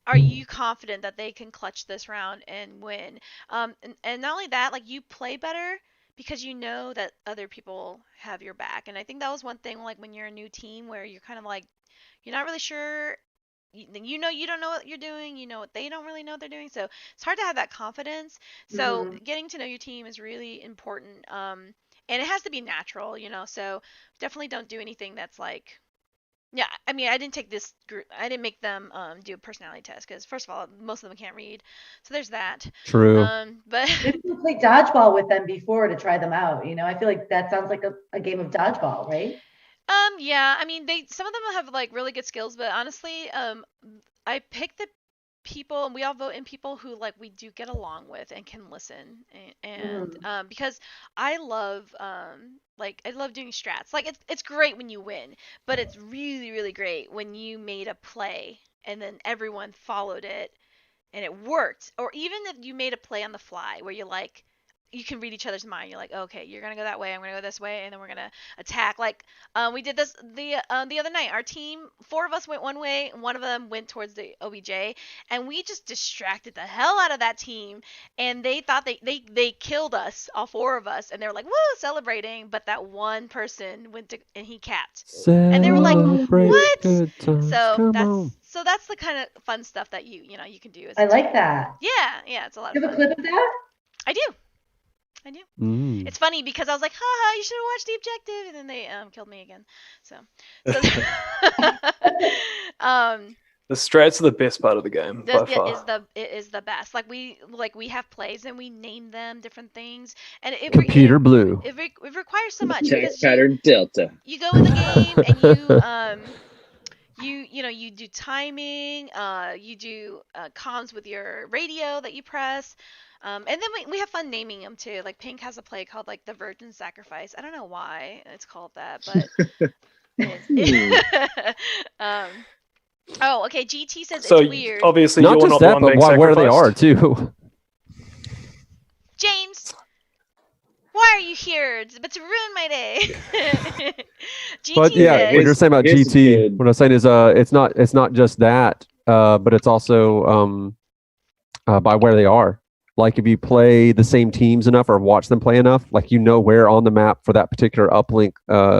are you confident that they can clutch this round and win? And not only that, like you play better because you know that other people have your back. And I think that was one thing, like when you're a new team where you're kind of like, you're not really sure. You don't know what you're doing. You know what they don't really know what they're doing. So it's hard to have that confidence. So getting to know your team is really important. And it has to be natural, So definitely don't do anything that's like, yeah. I mean, I didn't take this group. I didn't make them do a personality test because first of all, most of them can't read. So there's that. True. But Maybe we'll play dodgeball with them before to try them out. I feel like that sounds like a game of dodgeball, right? yeah, I mean, some of them have like really good skills, but honestly, I picked the people, and we all vote in people who like we do get along with and can listen, and because I love doing strats. Like it's great when you win, but it's really really great when you made a play and then everyone followed it and it worked, or even if you made a play on the fly where you can read each other's mind. You're like, okay, you're gonna go that way, I'm gonna go this way, and then we're gonna attack. Like, we did this the other night. Our team, 4 of us went one way, and one of them went towards the OBJ, and we just distracted the hell out of that team. And they thought they killed us, all 4 of us, and they were like, woo, celebrating. But that one person went to and he capped, and they were like, what? So that's the kind of fun stuff that you can do. I like that. Yeah, it's a lot You of have fun. a clip of that? I do. It's funny because I was like, haha, you should have watched the objective, and then they killed me again. So The strats are the best part of the game by far. it is the best. Like we have plays and we name them different things, and Computer Blue. It requires so much Attack because pattern Delta. you go in the game and you do timing, you do comms with your radio that you press. And then we have fun naming them too. Like Pink has a play called like the Virgin Sacrifice. I don't know why it's called that, but oh, okay. GT says So it's weird. obviously Not you're just not that, the one but being where they sacrificed. are too. James, why are you here? But to ruin my day. GT But yeah, says, what you're saying about It's GT, good. what I'm saying is, it's not just that, but it's also by where they are. Like if you play the same teams enough or watch them play enough, like where on the map for that particular uplink,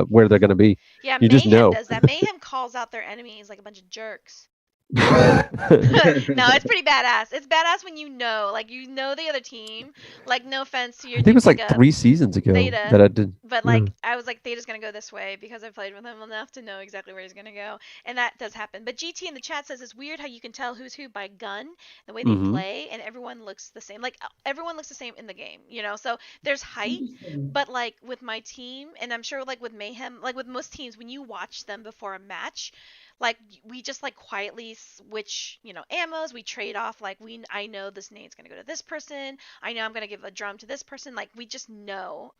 where they're going to be. yeah, You just Mayhem know. does that. Mayhem calls out their enemies like a bunch of jerks. No, it's pretty badass. It's badass when you know the other team. Like, no offense to your I think it was like pickup, 3 seasons ago Theta, that I did. but like I was like, Theta's gonna go this way because I played with him enough to know exactly where he's gonna go, and that does happen. But GT in the chat says it's weird how you can tell who's who by gun, the way they play, and everyone looks the same. Like everyone looks the same in the game, So there's height, but like with my team, and I'm sure like with Mayhem, like with most teams, when you watch them before a match, like we just like quietly switch, ammos. We trade off. Like I know this nade's gonna go to this person. I know I'm gonna give a drum to this person. Like we just know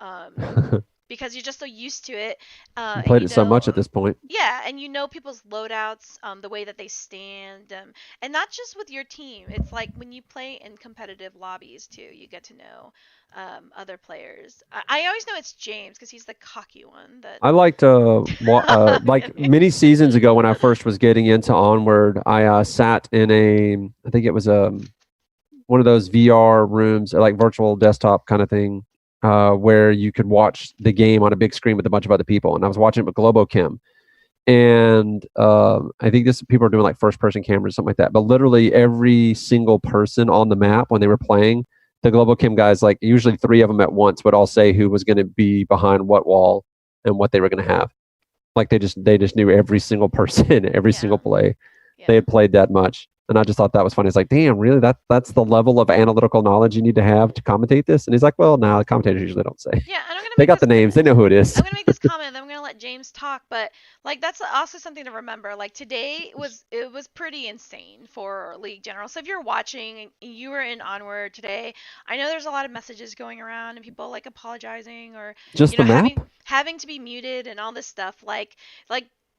because you're just so used to it. I And played you it so much know, at this point. yeah, and you know people's loadouts, the way that they stand, and not just with your team. It's like when you play in competitive lobbies too, you get to know other players. I always know it's James because he's the cocky one. That I liked like many seasons ago when I first was getting into Onward. I sat in I think it was one of those VR rooms, like virtual desktop kind of thing, where you could watch the game on a big screen with a bunch of other people. And I was watching it with GloboChem. And I think people are doing like first person cameras, something like that. But literally every single person on the map when they were playing, the GloboChem guys, like usually 3 of them at once, would all say who was going to be behind what wall and what they were going to have. Like they just knew every single person, every single play. They had played that much. And I just thought that was funny. It's like, damn, really? That's the level of analytical knowledge you need to have to commentate this? And he's like, well, no, the commentators usually don't say. Yeah, and They got the names. They know who it is. I'm gonna make this comment, then I'm gonna let James talk. But like that's also something to remember. Like today was pretty insane for League General. So if you're watching and you were in Onward today, I know there's a lot of messages going around and people like apologizing or Just the map? having to be muted and all this stuff. Like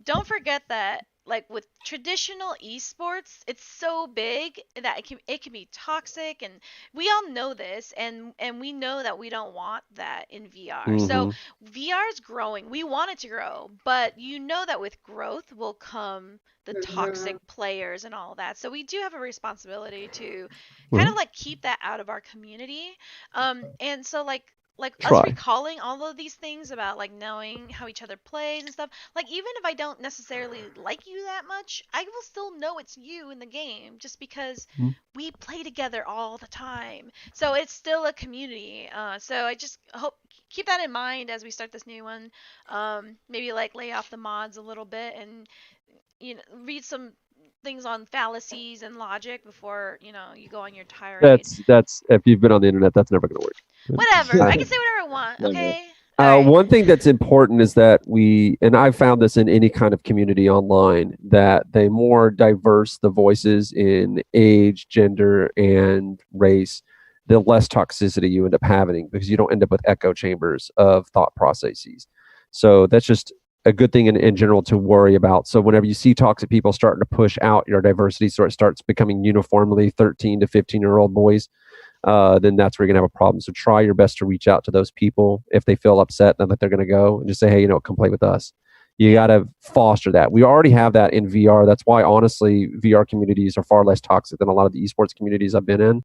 don't forget that like with traditional esports, it's so big that it can be toxic, and we all know this, and we know that we don't want that in VR. So VR is growing. We want it to grow, but you know that with growth will come the toxic players and all that. So we do have a responsibility to kind of like keep that out of our community. And so like us recalling all of these things about like knowing how each other plays and stuff, like even if I don't necessarily like you that much, I will still know it's you in the game just because we play together all the time. So it's still a community. So I just hope keep that in mind as we start this new one. Maybe like lay off the mods a little bit and read some things on fallacies and logic before you go on your tirade. That's if you've been on the internet, that's never going to work. Whatever. I can say whatever I want. Okay. One thing that's important is that and I've found this in any kind of community online, that the more diverse the voices in age, gender, and race, the less toxicity you end up having, because you don't end up with echo chambers of thought processes. So that's just a good thing in general to worry about. So whenever you see toxic people starting to push out your diversity, so it starts becoming uniformly 13 to 15-year-old boys, then that's where you're going to have a problem. So try your best to reach out to those people if they feel upset and that they're going to go, and just say, hey, come play with us. You got to foster that. We already have that in VR. That's why, honestly, VR communities are far less toxic than a lot of the esports communities I've been in.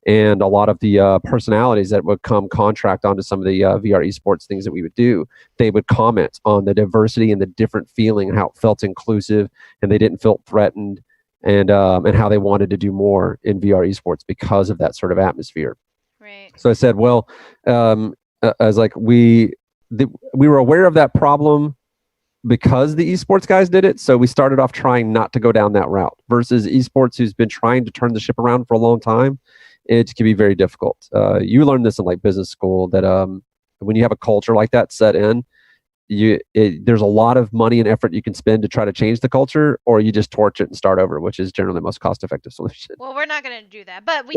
And a lot of the personalities that would come contract onto some of the VR esports things that we would do, they would comment on the diversity and the different feeling and how it felt inclusive, and they didn't feel threatened, and how they wanted to do more in VR esports because of that sort of atmosphere. Right. So I said, well, I was like, we were aware of that problem because the esports guys did it. So we started off trying not to go down that route, versus esports who's been trying to turn the ship around for a long time. It can be very difficult. You learn this in like business school, that when you have a culture like that set in, there's a lot of money and effort you can spend to try to change the culture, or you just torch it and start over, which is generally the most cost-effective solution. Well, we're not going to do that, but we've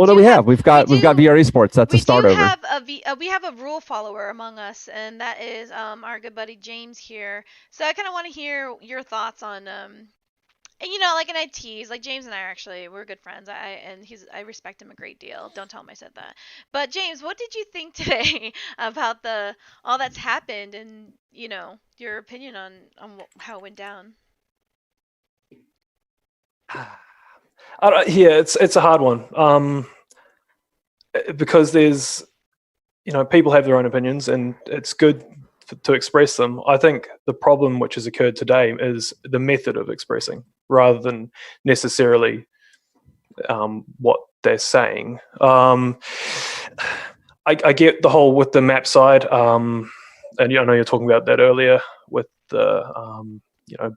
got VR esports. That's a start over. We have a rule follower among us, and that is our good buddy James here. So I kind of want to hear your thoughts on and like in ITs, like James and I we're good friends. I respect him a great deal. Don't tell him I said that. But James, what did you think today about all that's happened, and your opinion on how it went down? It's a hard one. Because there's people have their own opinions, and it's good to express them. I think the problem which has occurred today is the method of expressing, rather than necessarily what they're saying. I get the whole with the map side, and I know you're talking about that earlier with the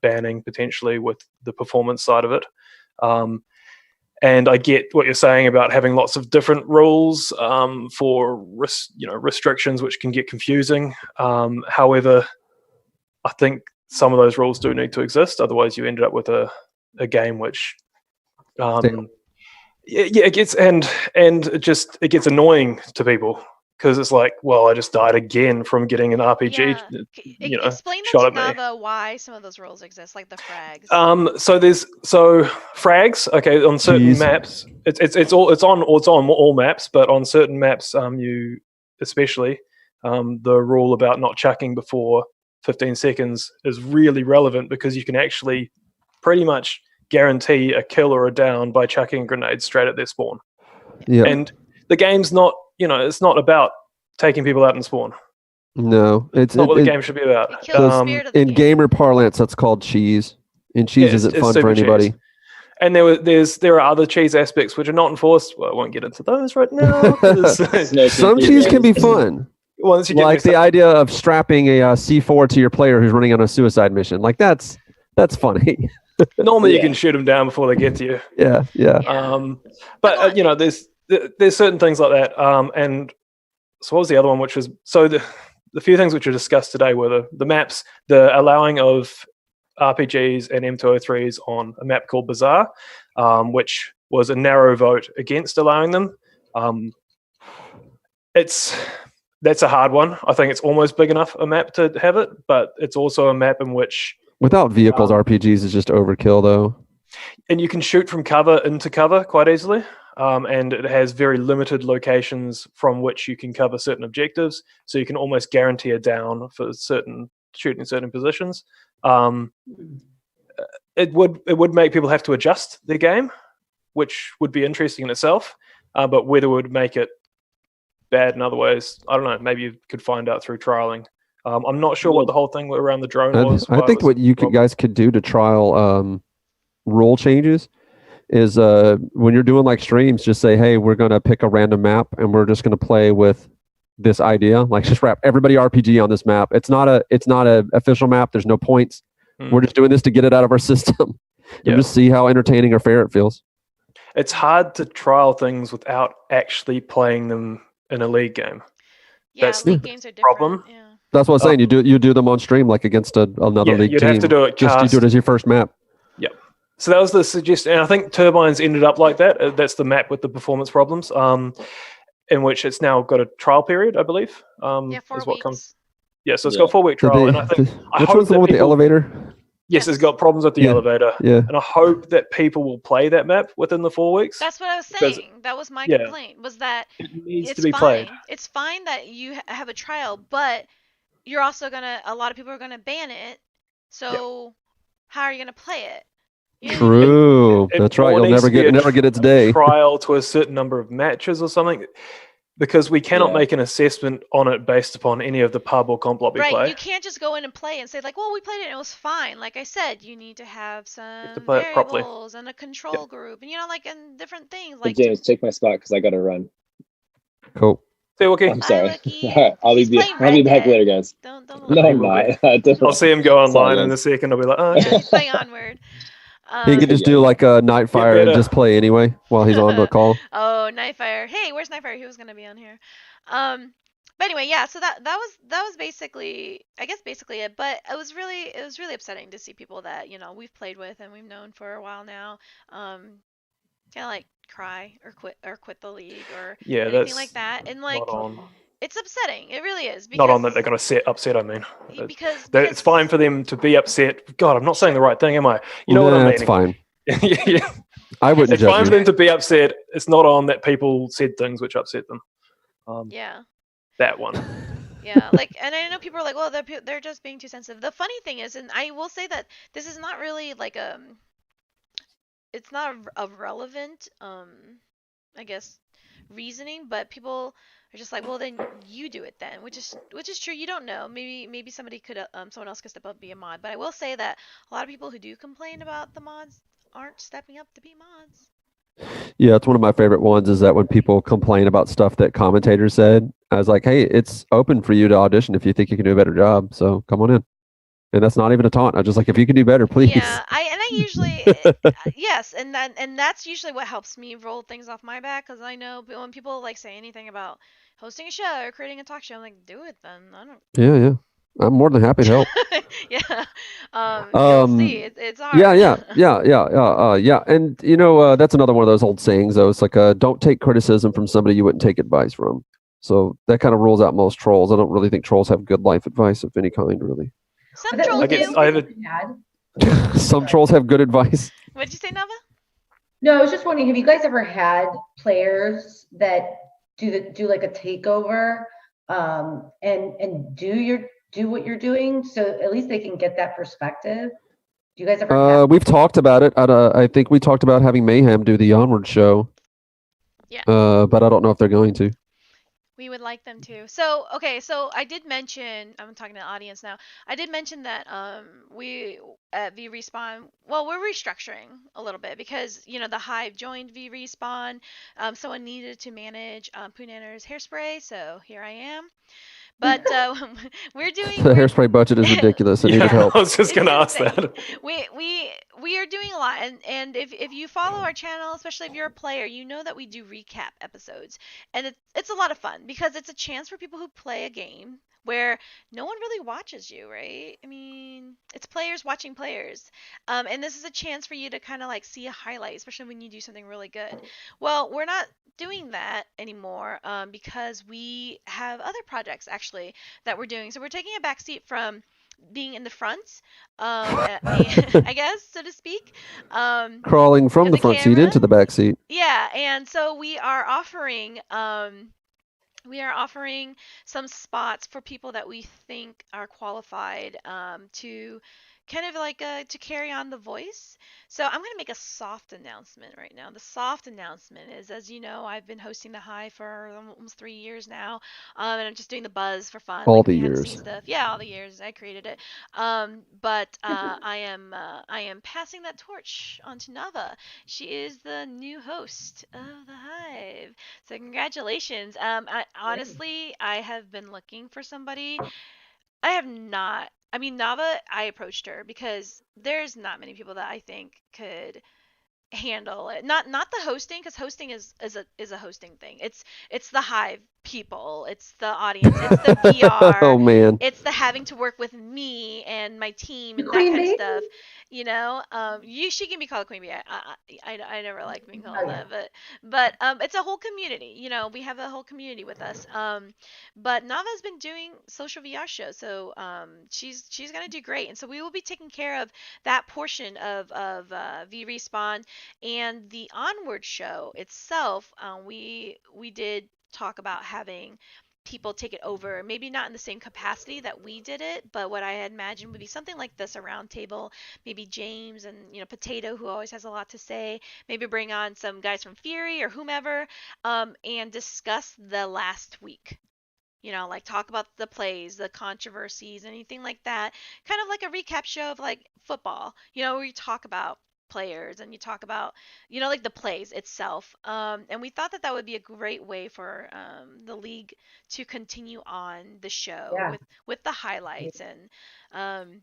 banning potentially with the performance side of it. And I get what you're saying about having lots of different rules for restrictions, which can get confusing. However, I think some of those rules do need to exist. Otherwise, you ended up with a game which, it gets it gets annoying to people because it's like, well, I just died again from getting an RPG, Yeah. Explain shot them to at me. Nava why some of those rules exist, like the frags. So frags. Okay, on certain Jeez. maps, it's on all maps, but on certain maps, you especially the rule about not chucking before 15 seconds is really relevant because you can actually pretty much guarantee a kill or a down by chucking grenades straight at their spawn. Yeah. And the game's not, it's not about taking people out in spawn. No, It's not what the game should be about. It kills the spirit of the in game. gamer parlance, that's called cheese, and cheese Yeah, isn't it's fun for super anybody. cheese. And there are other cheese aspects which are not enforced. Well, I won't get into those right now. 'Cause Some cheese can be fun. once you get Like the idea of strapping a C4 to your player who's running on a suicide mission. Like that's funny. normally you Yeah. can shoot them down before they get to you. Yeah. But there's certain things like that. And so what was the other one? Which was the few things which were discussed today were the maps, the allowing of RPGs and M203s on a map called Bazaar, which was a narrow vote against allowing them. That's a hard one. I think it's almost big enough a map to have it, but it's also a map in which Without vehicles, RPGs is just overkill, though. and you can shoot from cover into cover quite easily. And it has very limited locations from which you can cover certain objectives, so you can almost guarantee a down for shooting certain positions. It would make people have to adjust their game, which would be interesting in itself. But whether it would make it bad in other ways, I don't know. Maybe you could find out through trialing. I'm not sure what the whole thing around the drone was. I think what you guys could do to trial rule changes is when you're doing like streams, just say, hey, we're going to pick a random map and we're just going to play with this idea. Like just wrap everybody RPG on this map. It's not a official map. There's no points. We're just doing this to get it out of our system and just see how entertaining or fair it feels. It's hard to trial things without actually playing them in a league game. Yeah, That's league the games are different. problem. Yeah. That's what I'm saying. You do them on stream like against another league you'd team. have to do it You cast. do it as your first map. Yep. So that was the suggestion, and I think Turbines ended up like that. That's the map with the performance problems, in which it's now got a trial period, I believe. 4 is what weeks. comes. Yeah, so it's got a 4-week trial, and I think Which one's the one with the elevator? Yes, it's got problems with the Yeah. elevator. Yeah. And I hope that people will play that map within the 4 weeks. That's what I was Because- saying. That was my yeah. complaint. Was that It needs it's to be fine. played. It's fine that you have a trial, but you're also a lot of people are gonna ban it. So how are you gonna play it? You know? True. It That's right. more You'll needs never to be get a its day. trial to a certain number of matches or something, because we cannot Yeah. make an assessment on it based upon any of the pub or comp lobby Right, play. you can't just go in and play and say like, well, we played it and it was fine. Like I said, you need to have some to play it properly. variables and a control group, and like and different things. But Like James, take my spot because I gotta run. Cool. See, okay. I'm sorry. Lucky. All right, I'll He's be playing I'll be Red back Dead. later, guys. Don't No, I'm not. I'll see him go online Sorry, in a guys. second. I'll be like, oh, okay. He's playing Onward. He could just do like a Nightfire and better. just play anyway while he's on the call. Oh, Nightfire. Hey, where's Nightfire? He was gonna be on here. But anyway, yeah. So that was basically, I guess, basically it. But it was really upsetting to see people that we've played with and we've known for a while now, kind of like cry or quit the league or Yeah, anything that's like that. And like, not on. it's upsetting. It really is. Not on because- that they're going to upset. I mean, because it's fine for them to be upset. God, I'm not saying the right thing, am I? You know what I mean? That's fine. Yeah. I wouldn't It's fine judge for you. them to be upset. It's not on that people said things which upset them. Yeah. That one. Yeah, like, and I know people are like, well, they're just being too sensitive. The funny thing is, and I will say that this is not really like it's not a relevant, I guess, reasoning, but people are just like, well, then you do it then, which is true. You don't know. Maybe somebody could, someone else could step up and be a mod. But I will say that a lot of people who do complain about the mods aren't stepping up to be mods. Yeah, it's one of my favorite ones is that when people complain about stuff that commentators said, I was like, hey, it's open for you to audition if you think you can do a better job. So come on in. And that's not even a taunt. I'm just like, if you can do better, please. Yeah, I usually yes, and that's usually what helps me roll things off my back, because I know when people like say anything about hosting a show or creating a talk show, I'm like, do it then. I don't. Yeah. I'm more than happy to help. Yeah. You'll see. It's hard. Yeah. And that's another one of those old sayings though. It's like, don't take criticism from somebody you wouldn't take advice from. So that kind of rules out most trolls. I don't really think trolls have good life advice of any kind, really. Some trolls do. I have a Some trolls have good advice. What'd you say, Nava? No, I was just wondering, have you guys ever had players that do like a takeover, and do what you're doing, so at least they can get that perspective? Do you guys ever have? We've talked about it. I think we talked about having Mayhem do the Onward show. Yeah. But I don't know if they're going to. We would like them to. So, okay, so I did mention, I'm talking to the audience now. I did mention that we at V Respawn, well, we're restructuring a little bit because, you know, the Hive joined V Respawn. Someone needed to manage Poonanner's hairspray, so here I am. But we're doing The hairspray budget is ridiculous. It needed help. I was just gonna ask that. We are doing a lot, and if you follow our channel, especially if you're a player, you know that we do recap episodes, and it's a lot of fun because it's a chance for people who play a game where no one really watches you, right? I mean, it's players watching players, and this is a chance for you to kind of like see a highlight, especially when you do something really good. Well, we're not doing that anymore because we have other projects actually that we're doing. So we're taking a backseat from being in the front, I guess, so to speak. Crawling from the front seat into the back seat. Yeah, and so we are offering some spots for people that we think are qualified to kind of like to carry on the voice. So I'm going to make a soft announcement right now. The soft announcement is, as you know, I've been hosting the Hive for almost 3 years now, and I'm just doing the buzz for fun. All like the behind the scenes years. stuff. Yeah, all the years. I created it. But I am passing that torch on to Nava. She is the new host of the Hive. So congratulations. Honestly, I have been looking for somebody. I have not. I mean, Nava, I approached her because there's not many people that I think could handle it. Not the hosting, because hosting is a hosting thing. It's the Hive people, it's the audience, it's the VR. Oh man. It's the having to work with me and my team and that Queen kind bee? of stuff. You know, she can be called Queen Bee. I never like being called that, but it's a whole community. You know, we have a whole community with us. But Nava's been doing social VR shows, so she's gonna do great, and so we will be taking care of that portion of V Respawn and the Onward show itself. We did talk about having people take it over, maybe not in the same capacity that we did it, but what I had imagined would be something like this, a round table, maybe James and, you know, Potato, who always has a lot to say, maybe bring on some guys from Fury or whomever, and discuss the last week. You know, like talk about the plays, the controversies, anything like that. Kind of like a recap show of like football, you know, where you talk about players and you talk about, you know, like the plays itself. And we thought that that would be a great way for the league to continue on the show with the highlights and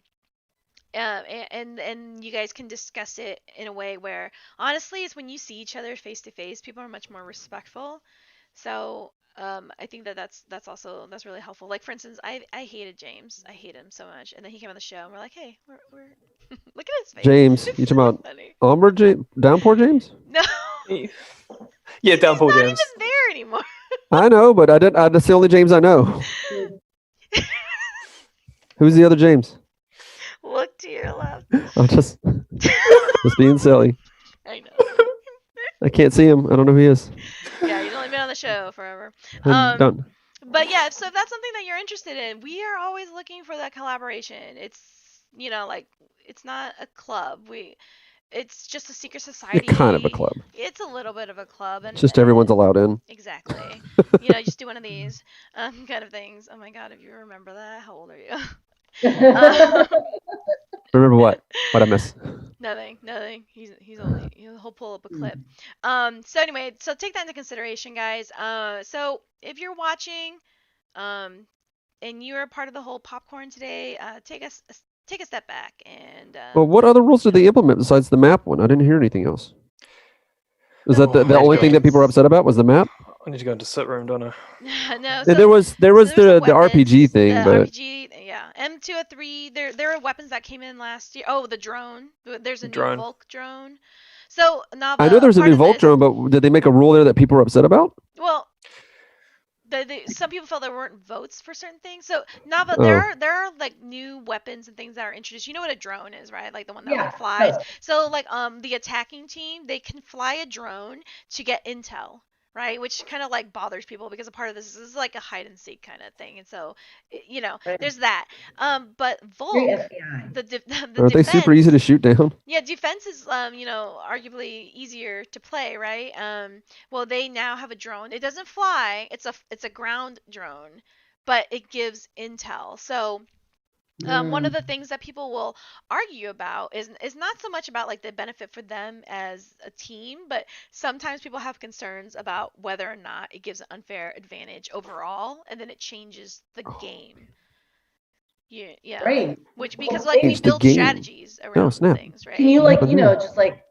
you guys can discuss it in a way where honestly it's when you see each other face to face, people are much more respectful. So I think that's really helpful. Like for instance, I hated James. I hate him so much, and then he came on the show, and we're like, hey, we're look at his face. James, you talking about Onward James? Downpour James? No. Yeah, Downpour He's not James. even there anymore. I know, but that's the only James I know. Who's the other James? Look to your left. I'm just being silly. I know. I can't see him. I don't know who he is. Yeah, he's only been on the show forever. Don't. But yeah, so if that's something that you're interested in, we are always looking for that collaboration. It's, you know, like it's not a club. It's just a secret society. Kind of a club. It's a little bit of a club, and Just everyone's allowed in. exactly. You know, just do one of these kind of things. Oh my God, if you remember that, how old are you? Remember what? What I miss? Nothing. He'll pull up a clip. So anyway, so take that into consideration, guys. So if you're watching, and you're a part of the whole popcorn today, take a step back and. Well, what other rules did they implement besides the map one? I didn't hear anything else. Was that the only thing that people were upset about? Was the map? I need to go into sit room, don't I? No. And there was the RPG thing, but RPG, yeah, M203. There are weapons that came in last year. Oh, the drone. There's a new Drone. Volk drone. So Nava, I know there's a part new of Volk this- drone, but did they make a rule there that people were upset about? Well, some people felt there weren't votes for certain things. So Nava, Oh. there are like new weapons and things that are introduced. You know what a drone is, right? Like the one that Yeah, like flies. totally. So like the attacking team, they can fly a drone to get intel, right? Which kind of like bothers people because a part of this is like a hide and seek kind of thing. And so you know, Right. there's that. But Very Volk, FBI. the Aren't they super easy to shoot down? Yeah, defense is you know, arguably easier to play, right? Well, they now have a drone. It doesn't fly. It's a ground drone, but it gives intel. So one of the things that people will argue about is not so much about like the benefit for them as a team, but sometimes people have concerns about whether or not it gives an unfair advantage overall, and then it changes the game. Yeah. Great. Which Well, because like we Change the build game. strategies Oh, around snap. things, right? Can you like, But you yeah. know, just like,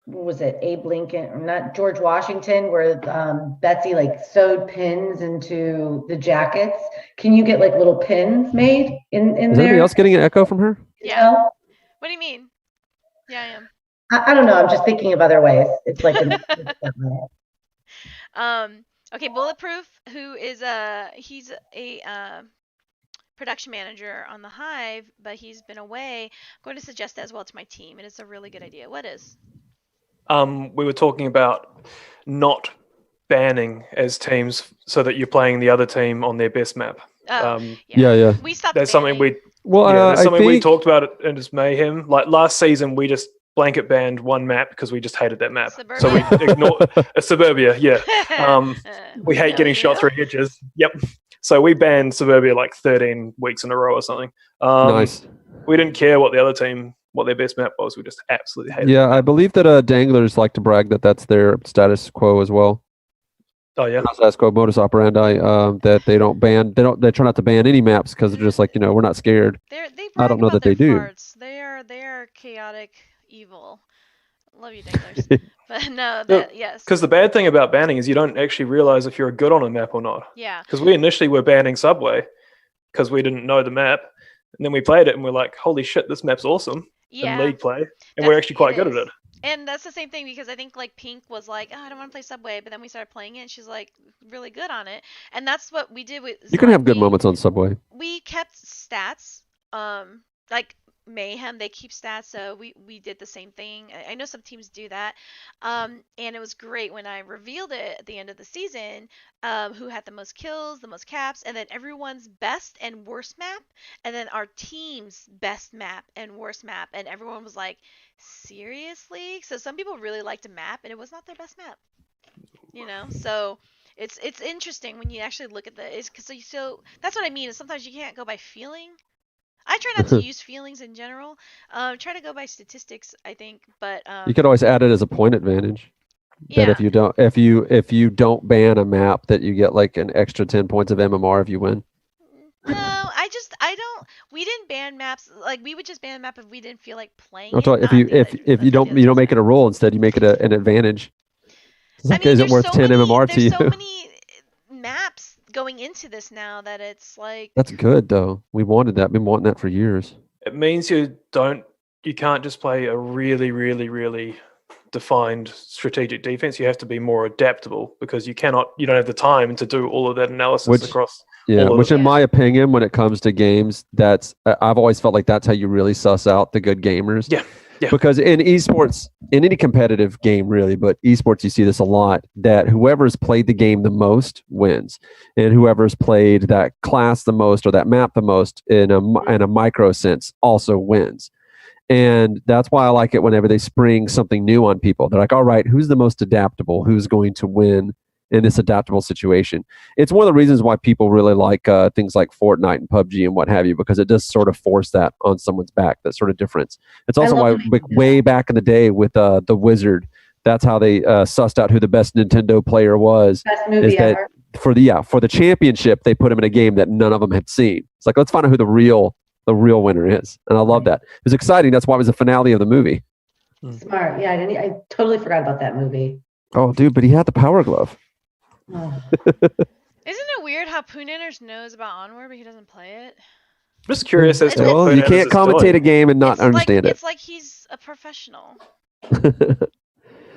what was it, Abe Lincoln, or not George Washington, where Betsy like sewed pins into the jackets? Can you get like little pins made in Is anybody there? else getting an echo from her? You Yeah. know? What do you mean? Yeah, I am. I don't know. I'm just thinking of other ways. It's like Okay, Bulletproof, who is he's a production manager on the Hive, but he's been away. I'm going to suggest that as well to my team, and it's a really good idea. What is? We were talking about not banning as teams so that you're playing the other team on their best map. Oh, Yeah. We stopped. That's something we Well, that's I something we think talked about in this Mayhem. Like last season, we just blanket banned one map because we just hated that map. So we ignored Suburbia. Yeah, we hate getting shot through hedges. Yep. So we banned Suburbia like 13 weeks in a row or something. nice. We didn't care what the other team, what their best map was. We just absolutely hated. Yeah, I believe that Danglers like to brag that that's their status quo as well. Oh yeah. Status quo, modus operandi. That they don't ban. They try not to ban any maps because they're just like, we're not scared. I don't know that they do. They are chaotic evil. Love you, Danglers. But no, yes. Because the bad thing about banning is you don't actually realize if you're good on a map or not. Yeah. Because we initially were banning Subway because we didn't know the map, and then we played it and we're like, holy shit, this map's awesome. Yeah. In league play, and we're actually quite good at it. And that's the same thing because I think like Pink was like, oh, I don't want to play Subway, but then we started playing it and she's like really good on it. And that's what we did with You can have good moments on Subway. We kept stats. Like Mayhem, they keep stats, so we did the same thing. I know some teams do that. And it was great when I revealed it at the end of the season, who had the most kills, the most caps, and then everyone's best and worst map, and then our team's best map and worst map, and everyone was like, seriously? So some people really liked a map and it was not their best map. So it's interesting when you actually look at so that's what I mean, is sometimes you can't go by feeling. I try not to use feelings in general. Try to go by statistics, I think, but You could always add it as a point advantage. That if you don't ban a map, that you get like an extra 10 points of MMR if you win. No, I don't. We didn't ban maps. Like we would just ban a map if we didn't feel like playing. I'll tell you, if you don't make it a rule, instead you make it an advantage. It's like, is it worth 10 MMR to you? There's so many maps going into this now that it's like. That's good though. We wanted that. Been wanting that for years. It means you can't just play a really, really, really defined strategic defense. You have to be more adaptable because you don't have the time to do all of that analysis across. Yeah, which in my opinion, when it comes to games, I've always felt like that's how you really suss out the good gamers. Yeah. Because in esports, in any competitive game really, but esports, you see this a lot, that whoever's played the game the most wins, and whoever's played that class the most or that map the most in a micro sense also wins. And that's why I like it whenever they spring something new on people. They're like, all right, who's the most adaptable? Who's going to win in this adaptable situation? It's one of the reasons why people really like things like Fortnite and PUBG and what have you, because it does sort of force that on someone's back, that sort of difference. It's also why way back in the day with The Wizard, that's how they sussed out who the best Nintendo player was. Best movie ever. For the championship, they put him in a game that none of them had seen. It's like, let's find out who the real winner is. And I love that. It was exciting. That's why it was the finale of the movie. Smart. Yeah, I totally forgot about that movie. Oh, dude, but he had the power glove. Oh. Isn't it weird how Poonanners knows about Onward but he doesn't play it? I'm just curious as to what you can't commentate a game and not understand it. It's like he's a professional. What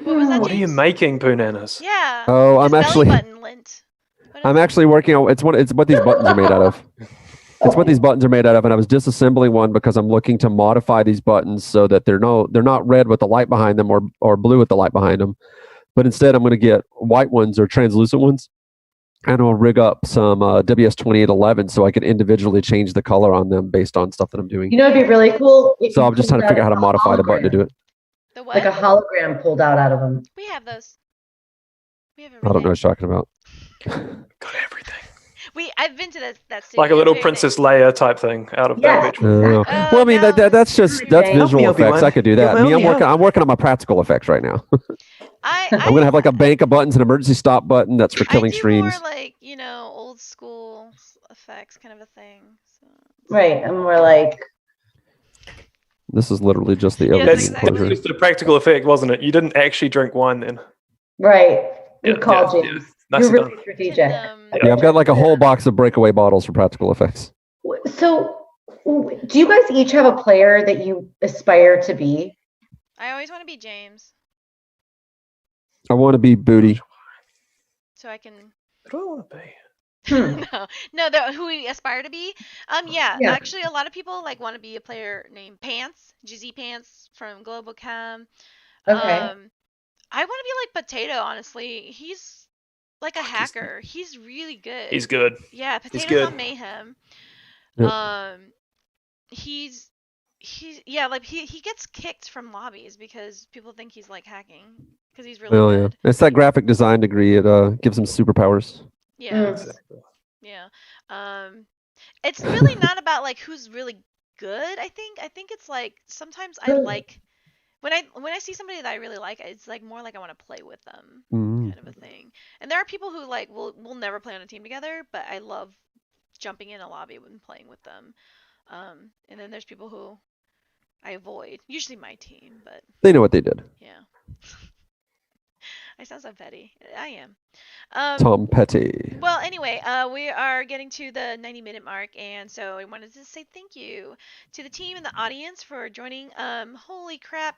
was that? What are you making, Poonanas? Yeah. Oh, I'm Belly actually. button lint. I'm actually working on it's what these buttons are made out of. It's what these buttons are made out of, and I was disassembling one because I'm looking to modify these buttons so that they're not red with the light behind them or blue with the light behind them, but instead I'm going to get white ones or translucent ones, and I'll rig up some WS2811 so I can individually change the color on them based on stuff that I'm doing. You know, it'd be really cool. if So you I'm just pulled trying to figure out how out to a modify the button to do it. The what? Like a hologram pulled out of them. We have those. We have I don't know everything. what you're talking about. Got everything. I've been to that studio. Like a little It's very Princess nice. Leia type thing out of Yes. that. Well, I mean no. that's Help visual me, effects. Obi-Wan. I could do that. You'll Me, help me out. I'm working on my practical effects right now. I'm I gonna have like a bank of buttons, an emergency stop button that's for killing I do streams. more like old school effects kind of a thing. So. Right. And we're like, This is literally just the Yes, LED That's exactly. just a practical effect, wasn't it? You didn't actually drink wine then. right. Good Yeah, call, yeah, James. yeah. Nicely You're really done. strategic. Yeah, I've got like a whole box of breakaway bottles for practical effects. So, do you guys each have a player that you aspire to be? I always want to be James, I want to be Booty. so I can. What do I want to be? No, who we aspire to be. Yeah, Yeah. actually, a lot of people want to be a player named Pants, Jizzy Pants from Global Chem. Okay. I want to be like Potato. Honestly, he's like a hacker. He's really good. He's good. Yeah, Potato's good. on Mayhem. Yep. He's he gets kicked from lobbies because people think he's like hacking because he's really Oh yeah, good. it's that graphic design degree. It gives them superpowers. Yeah. Exactly. Yeah. It's really not about like who's really good. I think it's like sometimes I like when I see somebody that I really like, it's like more like I want to play with them Mm. kind of a thing. And there are people who like will never play on a team together, but I love jumping in a lobby and playing with them. And then there's people who I avoid, usually my team, but They know what they did. yeah. I sound so petty. I am. Tom Petty. Well, anyway, we are getting to the 90-minute mark, and so I wanted to say thank you to the team and the audience for joining. Holy crap.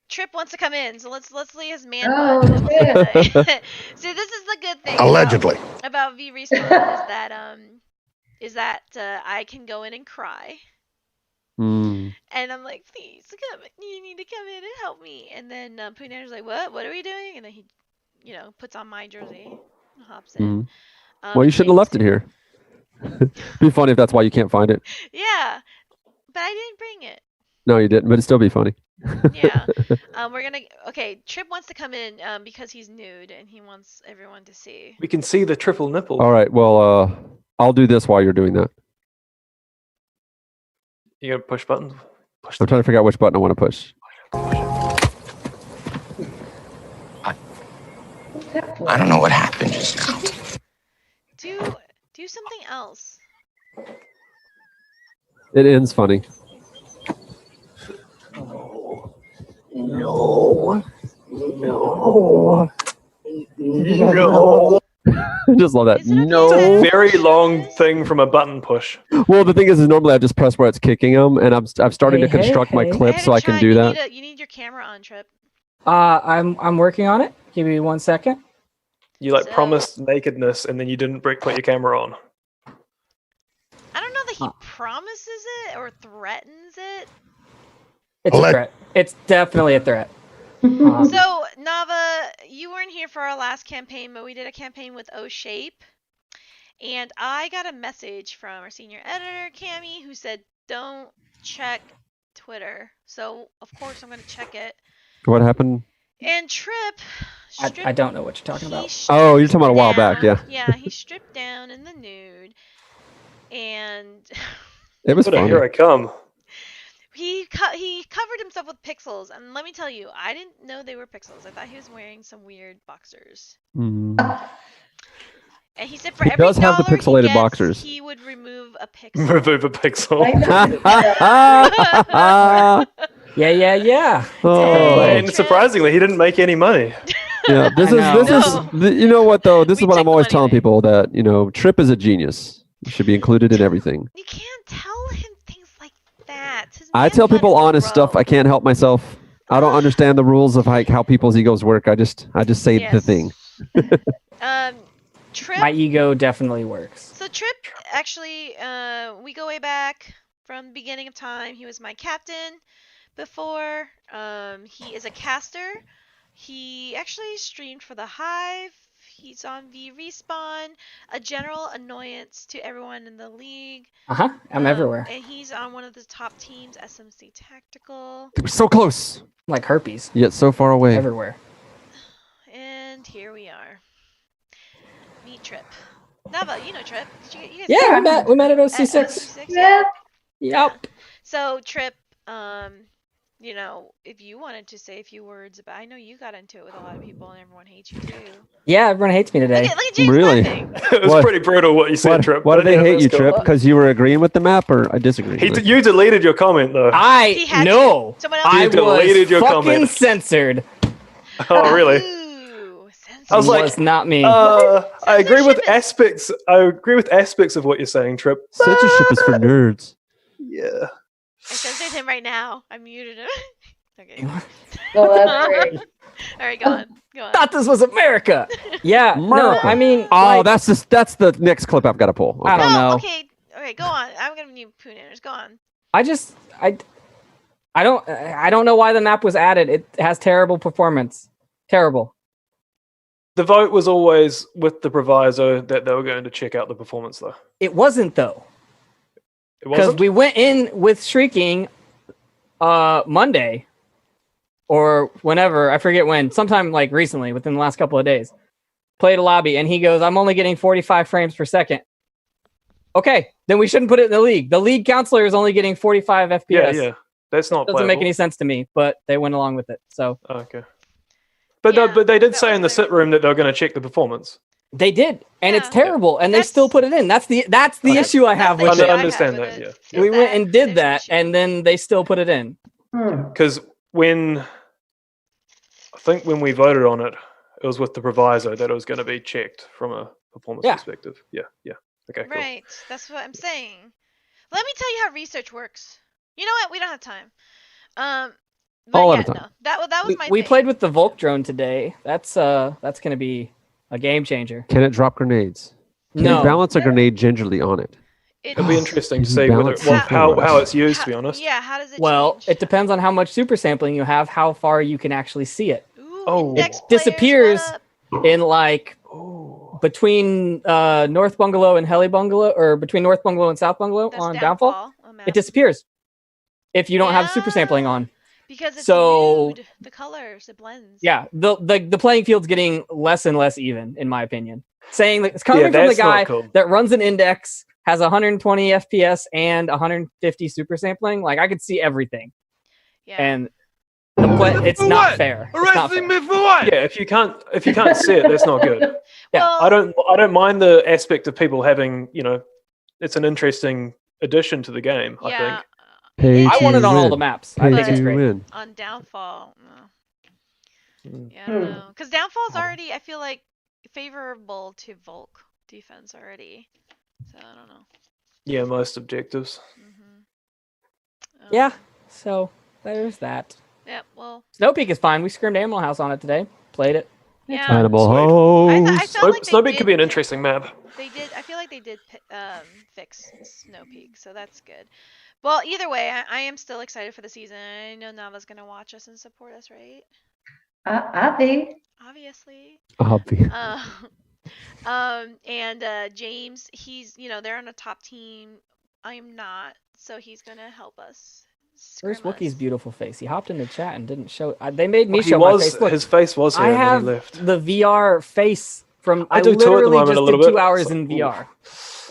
Trip wants to come in, so let's see his man bun. See, this is the good thing Allegedly. about V Respawn is that I can go in and cry. Mm. And I'm like, please, come, you need to come in and help me. And then Poonaner's like, what are we doing? And then he, puts on my jersey and hops in. Mm. Well, you shouldn't have left it here. Be funny if that's why you can't find it. Yeah, but I didn't bring it. No, you didn't, but it'd still be funny. Yeah. Okay, Trip wants to come in because he's nude and he wants everyone to see. We can see the triple nipple. All right, well, I'll do this while you're doing that. You gotta push buttons. Push I'm trying to figure out which button I want to push. I don't know what happened just now. Do something else. It ends funny. No. Just love that. It's a very long thing from a button push. Well, the thing is normally I just press where it's kicking them, and I'm starting to construct my clip so I can do that. You need your camera on, Trip. I'm working on it. Give me 1 second. You promised nakedness and then you didn't put your camera on. I don't know that he promises it or threatens it. It's a threat. It's definitely a threat. So, Nava, you weren't here for our last campaign, but we did a campaign with O-Shape. And I got a message from our senior editor, Cami, who said, don't check Twitter. So, of course, I'm going to check it. What happened? And Trip... I don't know what you're talking about. Oh, you're talking about a while back, yeah. Yeah, he stripped down in the nude. And... It was funny. Here I come. He covered himself with pixels, and let me tell you, I didn't know they were pixels. I thought he was wearing some weird boxers. Mm. And he said for He every does have the dollar pixelated he gets, boxers. he would remove a pixel. Remove a pixel. Yeah. Oh. And surprisingly, he didn't make any money. Yeah, this is you know what though? This is what I'm always telling people that Trip is a genius. He should be included in everything. You can't tell him things like that. I tell people honest stuff. I can't help myself. I don't understand the rules of how people's egos work. I just say the thing. Trip. My ego definitely works. So Trip, actually, we go way back from the beginning of time. He was my captain before. He is a caster. He actually streamed for the Hive. He's on V Respawn, a general annoyance to everyone in the league. I'm everywhere. And he's on one of the top teams, SMC Tactical. We're so close. Like herpes. Yet so far away. Everywhere. And here we are. Meet Trip. Nava, you know Trip. Did you guys Yeah, we met at OC6. Yeah. Yep. So Trip, you know, if you wanted to say a few words about, I know you got into it with a lot of people, and everyone hates you too. Yeah, everyone hates me today. Look at James Really? laughing. It was pretty brutal what you said, Trip. Why but do they yeah, hate that's you, cool. Trip? Because you were agreeing with the map, or I disagree? You deleted your comment though. He had No. to. Someone else I You deleted was your fucking comment. censored. Oh really? I was like, was not me. I agree with aspects. I agree with aspects of what you're saying, Trip. Censorship is for nerds. Yeah. I censored him right now. I muted him. Okay. Oh, that's great. All right, go on. Go on. Thought this was America. Yeah. No, America. I mean, Oh, like, that's the next clip I've got to pull. I don't No, know. okay. Okay, go on. I'm gonna need Poonanners. Go on. I don't know why the map was added. It has terrible performance. Terrible. The vote was always with the proviso that they were going to check out the performance, though. It wasn't though. It Because wasn't. we went in with Shrieking Monday or whenever, I forget when, sometime like recently, within the last couple of days. Played a lobby and he goes, I'm only getting 45 frames per second. Okay, then we shouldn't put it in the league. The league counselor is only getting 45 FPS. Yeah. That's not Doesn't make playable. any sense to me, but they went along with it. So Oh, okay. But no, but they did say in the sit room that they were going to check the performance. they did, and it's terrible, and they still put it in. That's the issue I have with I it. understand that, yeah. We went and did that, and then they still put it in. Because I think when we voted on it, it was with the proviso that it was going to be checked from a performance perspective. Yeah. Okay, cool. Right. That's what I'm saying. Let me tell you how research works. You know what? We don't have time. But All yeah, at a time. no. That was my We thing. played with the Volk drone today. That's gonna be a game changer. Can it drop grenades? Can No. you balance a grenade gingerly on it? It'll be interesting to You see whether, balance it how it's used, to be honest. Yeah, how does it Well, it depends on how much super sampling you have, how far you can actually see it. Oh, It disappears in like between North Bungalow and Heli Bungalow, or between North Bungalow and South Bungalow on Downfall. It disappears if you don't have super sampling on. Because it's So- nude. The colors, it blends. Yeah, the playing field's getting less and less even, in my opinion. Saying that it's coming Yeah, from the that's not guy cool. that runs an index, has 120 FPS and 150 super sampling. Like I could see everything. Yeah. And it's not fair. It's not fair. me for what? Yeah, if you can't see it, that's not good. Yeah, I don't mind the aspect of people having, it's an interesting addition to the game. I Yeah. think. Pay I to want it on all win. the maps. Pay I think it's to great. win. On Downfall. No. Mm. Yeah, I don't know. Because Downfall's already, I feel like, favorable to Volk defense already. So I don't know. Yeah, most objectives. Yeah, so there's that. Yeah, well. Snow Peak is fine. We scrimmed Animal House on it today. Played it. Yeah. Animal I House. felt like Snowpeak could be an interesting map. They did. I feel like they did fix Snow Peak, so that's good. Well, either way, I am still excited for the season. I know Nava's gonna watch us and support us, right? Avi. Obviously. Obvious. And James, he's they're on a top team. I am not, so he's gonna help us. Where's Wookie's beautiful face? He hopped into chat and didn't show. They made me Well, he show my was- face. Look, his face was here I and then he have left. the VR face from. I I, do too at the literally moment a just little did bit. 2 hours So- in VR.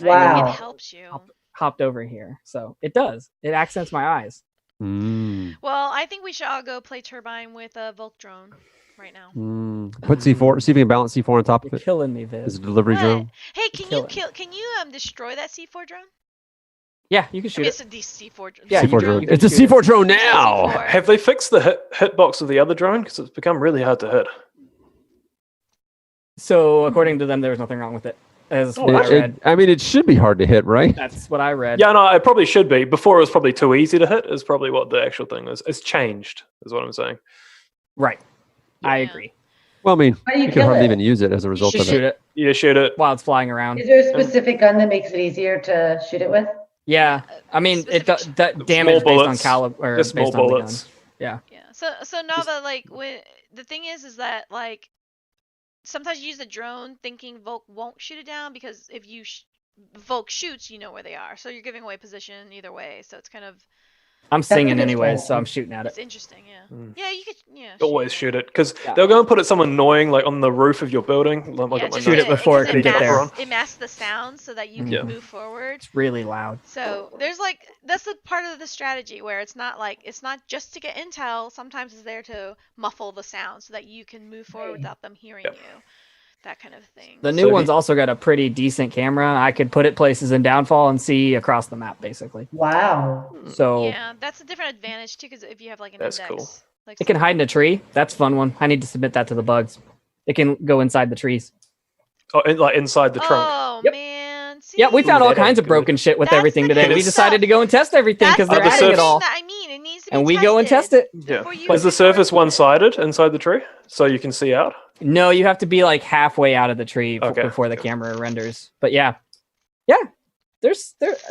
Wow. It helps you. Hopped over here, so it does. It accents my eyes. Well, I think we should all go play Turbine with a Volk drone right now. Put C4. See if you can balance C4 on top of You're it. killing me, Viz. It's a delivery drone. Hey, can Kill you it. Can you destroy that C4 drone? Yeah, you can I shoot mean, it. it's a C4 drone. Yeah, C4 you drone. can It's a shoot it. C4 drone now. Have they fixed the hitbox of the other drone? Because it's become really hard to hit. So according to them, there was nothing wrong with it. As Oh, what I read. I mean, it should be hard to hit, right? That's what I read. Yeah, no, it probably should be. Before it was probably too easy to hit, is probably what the actual thing is. It's changed, is what I'm saying. Right. I agree. Well, I mean, How do you you can kill hardly it? even use it as a result of Shoot it. it You just shoot it. while it's flying around. Is there a specific gun that makes it easier to shoot it with? Yeah, I mean, it Specific that damage Small based on bullets. caliber, Just small based on the gun. bullets. Yeah. Yeah. So Nava, like, when the thing is that like sometimes you use the drone thinking Volk won't shoot it down because if you Volk shoots, you know where they are, so you're giving away position either way. So it's kind of I'm singing That's anyways, interesting. so I'm shooting at it's it. interesting. Yeah. Mm. Yeah, you could. Yeah. Always shoot it because Yeah. they'll go and put it somewhere annoying, like on the roof of your building. Like, I Yeah, got my just Shoot notes. it before it because can get there. It masks the sound so that you can Yeah. move forward. It's really loud. So there's like that's the part of the strategy where it's not just to get intel. Sometimes it's there to muffle the sound so that you can move forward without them hearing Yep. you. That kind of thing. The new So one's also got a pretty decent camera. I could put it places in Downfall and see across the map, basically. Wow. So Yeah, that's a different advantage too, because if you have like an That's index, cool. like it can hide in a tree. That's a fun one. I need to submit that to the bugs. It can go inside the trees. Oh, like inside the trunk. Oh Yep. man, see? Yeah, we found all that kinds is of broken shit with That's everything the today. good We stuff. decided to go and test everything because That's they're the adding it surf- all. that I mean. It needs to be And we go and test tested it. Yeah. before you Is the before surface you- one-sided inside the tree, so you can see out? No, you have to be like halfway out of the tree Okay. before the camera renders. But yeah. I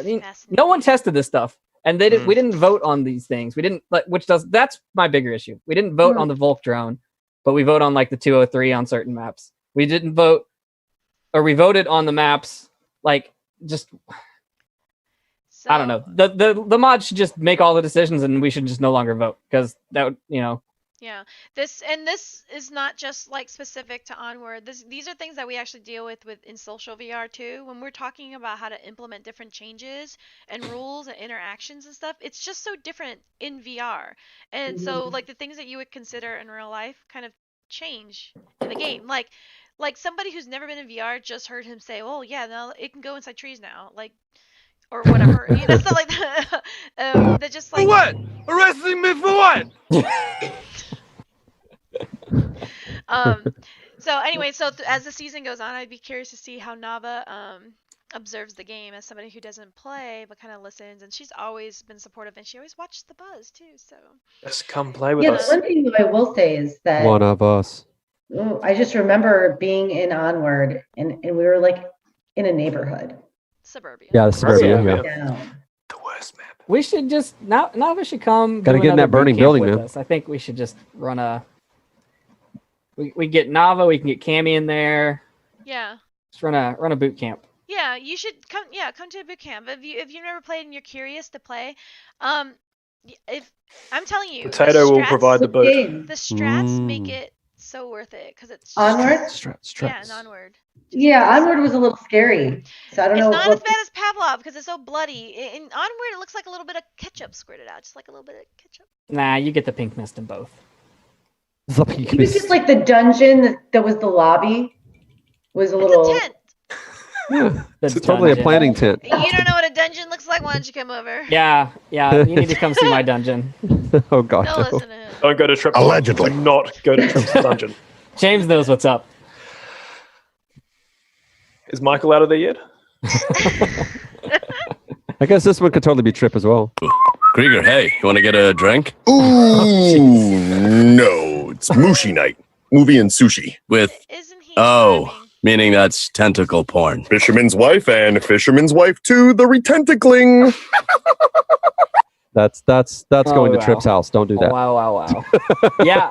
mean, Fascinating. no one tested this stuff, and they didn't. Mm. We didn't vote on these things. We didn't like, that's my bigger issue. We didn't vote on the Volk drone, but we vote on like the 203 on certain maps. We didn't vote, or we voted on the maps like just. I don't know. The mod should just make all the decisions, and we should just no longer vote because that would, Yeah, this is not just like specific to Onward. These are things that we actually deal with in social VR too. When we're talking about how to implement different changes and rules and interactions and stuff, it's just so different in VR. And so like the things that you would consider in real life kind of change in the game. Like somebody who's never been in VR just heard him say, "Oh yeah, now it can go inside trees now." Like or whatever, stuff like that. They're just like For what? Arresting me for what? So anyway, as the season goes on, I'd be curious to see how Nava observes the game as somebody who doesn't play but kind of listens, and she's always been supportive, and she always watched the buzz too. So Just come play with Yeah, us. the one thing that I will say is that One of us. I just remember being in Onward and we were like in a neighborhood. suburbia. Yeah, the suburbia. Yeah. Down. The worst map. we should just now we should come. Gotta do get in another that burning boot camp building, with man. us. I think we should just run a. We get Nava. We can get Cammy in there. Yeah. Just run a boot camp. Yeah, you should come. Yeah, come to a boot camp if you've never played and you're curious to play. If I'm telling you, Potato will provide the boot. Game. The strats make Mm. it so worth it because it's Onward? Yeah, and Onward. Yeah, Onward was a little scary. So I don't It's know not what as bad as Pavlov because it's so bloody. In Onward, it looks like a little bit of ketchup squirted out, just like a little bit of ketchup. Nah, you get the pink mist in both. it was just like the dungeon that was the lobby was a little It's a tent. Yeah, It's it's totally a planning tent. You don't know what a dungeon looks like? Why don't you come over? Yeah, you need to come see my dungeon. Oh god. Don't no. listen to him. Don't go to Trip. Allegedly. Do not go to Trip's dungeon. James knows what's up. Is Michael out of there yet? I guess this one could totally be Trip as well. Krieger, hey, you want to get a drink? Ooh, no. It's Mushi night. Movie and sushi. With, Isn't he? oh, charming? meaning that's tentacle porn. Fisherman's wife and Fisherman's wife 2, the retentacling. That's Oh, going to wow. Trip's house. Don't do Oh, that. wow. Yeah.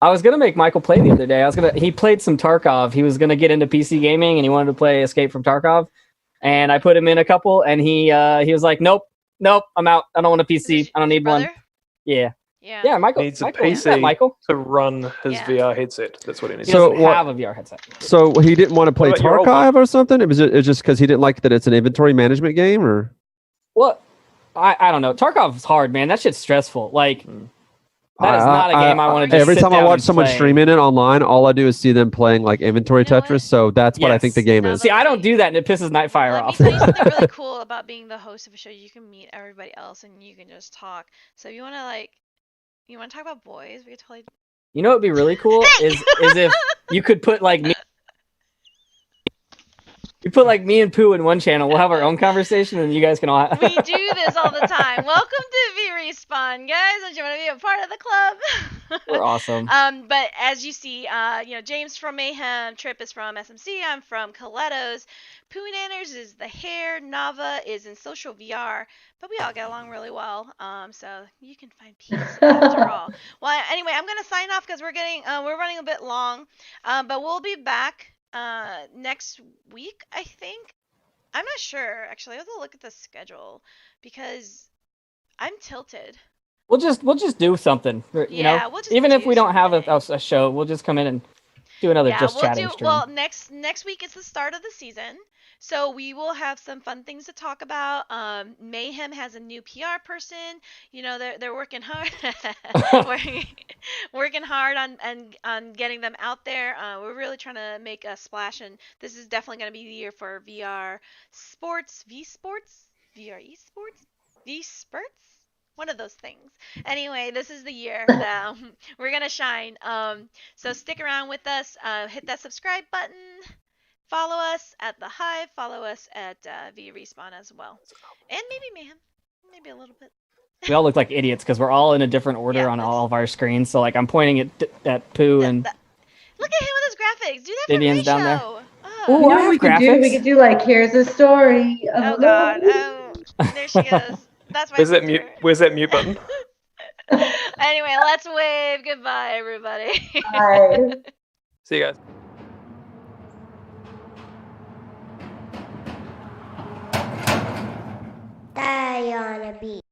I was gonna make Michael play the other day. He played some Tarkov. He was gonna get into PC gaming and he wanted to play Escape from Tarkov. And I put him in a couple and he was like, Nope, I'm out. I don't want a PC. I don't need one. Brother? Yeah. Yeah. Yeah, Michael. Needs a Michael, PC Michael. to run his Yeah. VR headset. That's what he needs. He So doesn't what- have a VR headset. So he didn't want to play What about your old Tarkov or something? It's just because he didn't like that it's an inventory management game, or Well, I don't know. Tarkov's hard, man. That shit's stressful. Like that is not a game I want to just Every sit time I down watch and someone play. streaming it online, all I do is see them playing like inventory You know what? Tetris. So that's what I think the Yes. game No, is. See, I don't do that and it pisses Nightfire Let me off. tell you something really cool about being the host of a show. You can meet everybody else and you can just talk. So if you want to talk about boys, we could totally. You know what would be really cool is if you could put like me. You put like me and Pooh in one channel. We'll have our own conversation, and you guys can all. We do this all the time. Welcome to V Respawn, guys. Don't you want to be a part of the club? We're awesome. But as you see, James from Mayhem, Trip is from SMC, I'm from Colettos, Poonanners is the hair, Nava is in social VR, but we all get along really well. So you can find peace after all. Well, anyway, I'm gonna sign off because we're running a bit long, but we'll be back next week, I think. I'm not sure actually. I have to look at the schedule because I'm tilted. We'll just do something. You know, we'll just even if do we don't have a show, we'll just come in and do another just chatting stream. Well, next week is the start of the season, so we will have some fun things to talk about. Mayhem has a new PR person. You know, they're working hard, working hard on getting them out there. We're really trying to make a splash, and this is definitely going to be the year for VR sports, VR esports, V spurts. One of those things. Anyway, this is the year that we're going to shine. So stick around with us. Hit that subscribe button. Follow us at The Hive. Follow us at V Respawn as well. And maybe Mayhem. Maybe a little bit. We all look like idiots because we're all in a different order on all of our screens. So, like, I'm pointing at Pooh and... Look at him with his graphics. Do that Vivian's for down there. Oh. Ooh, You know I what have we could graphics. do? We could do like, here's a story. Oh, God. Oh, there she goes. That's my Where's that sister. mute? Where's that mute button? Anyway, let's wave goodbye, everybody. Bye. See you guys. Die on a beat.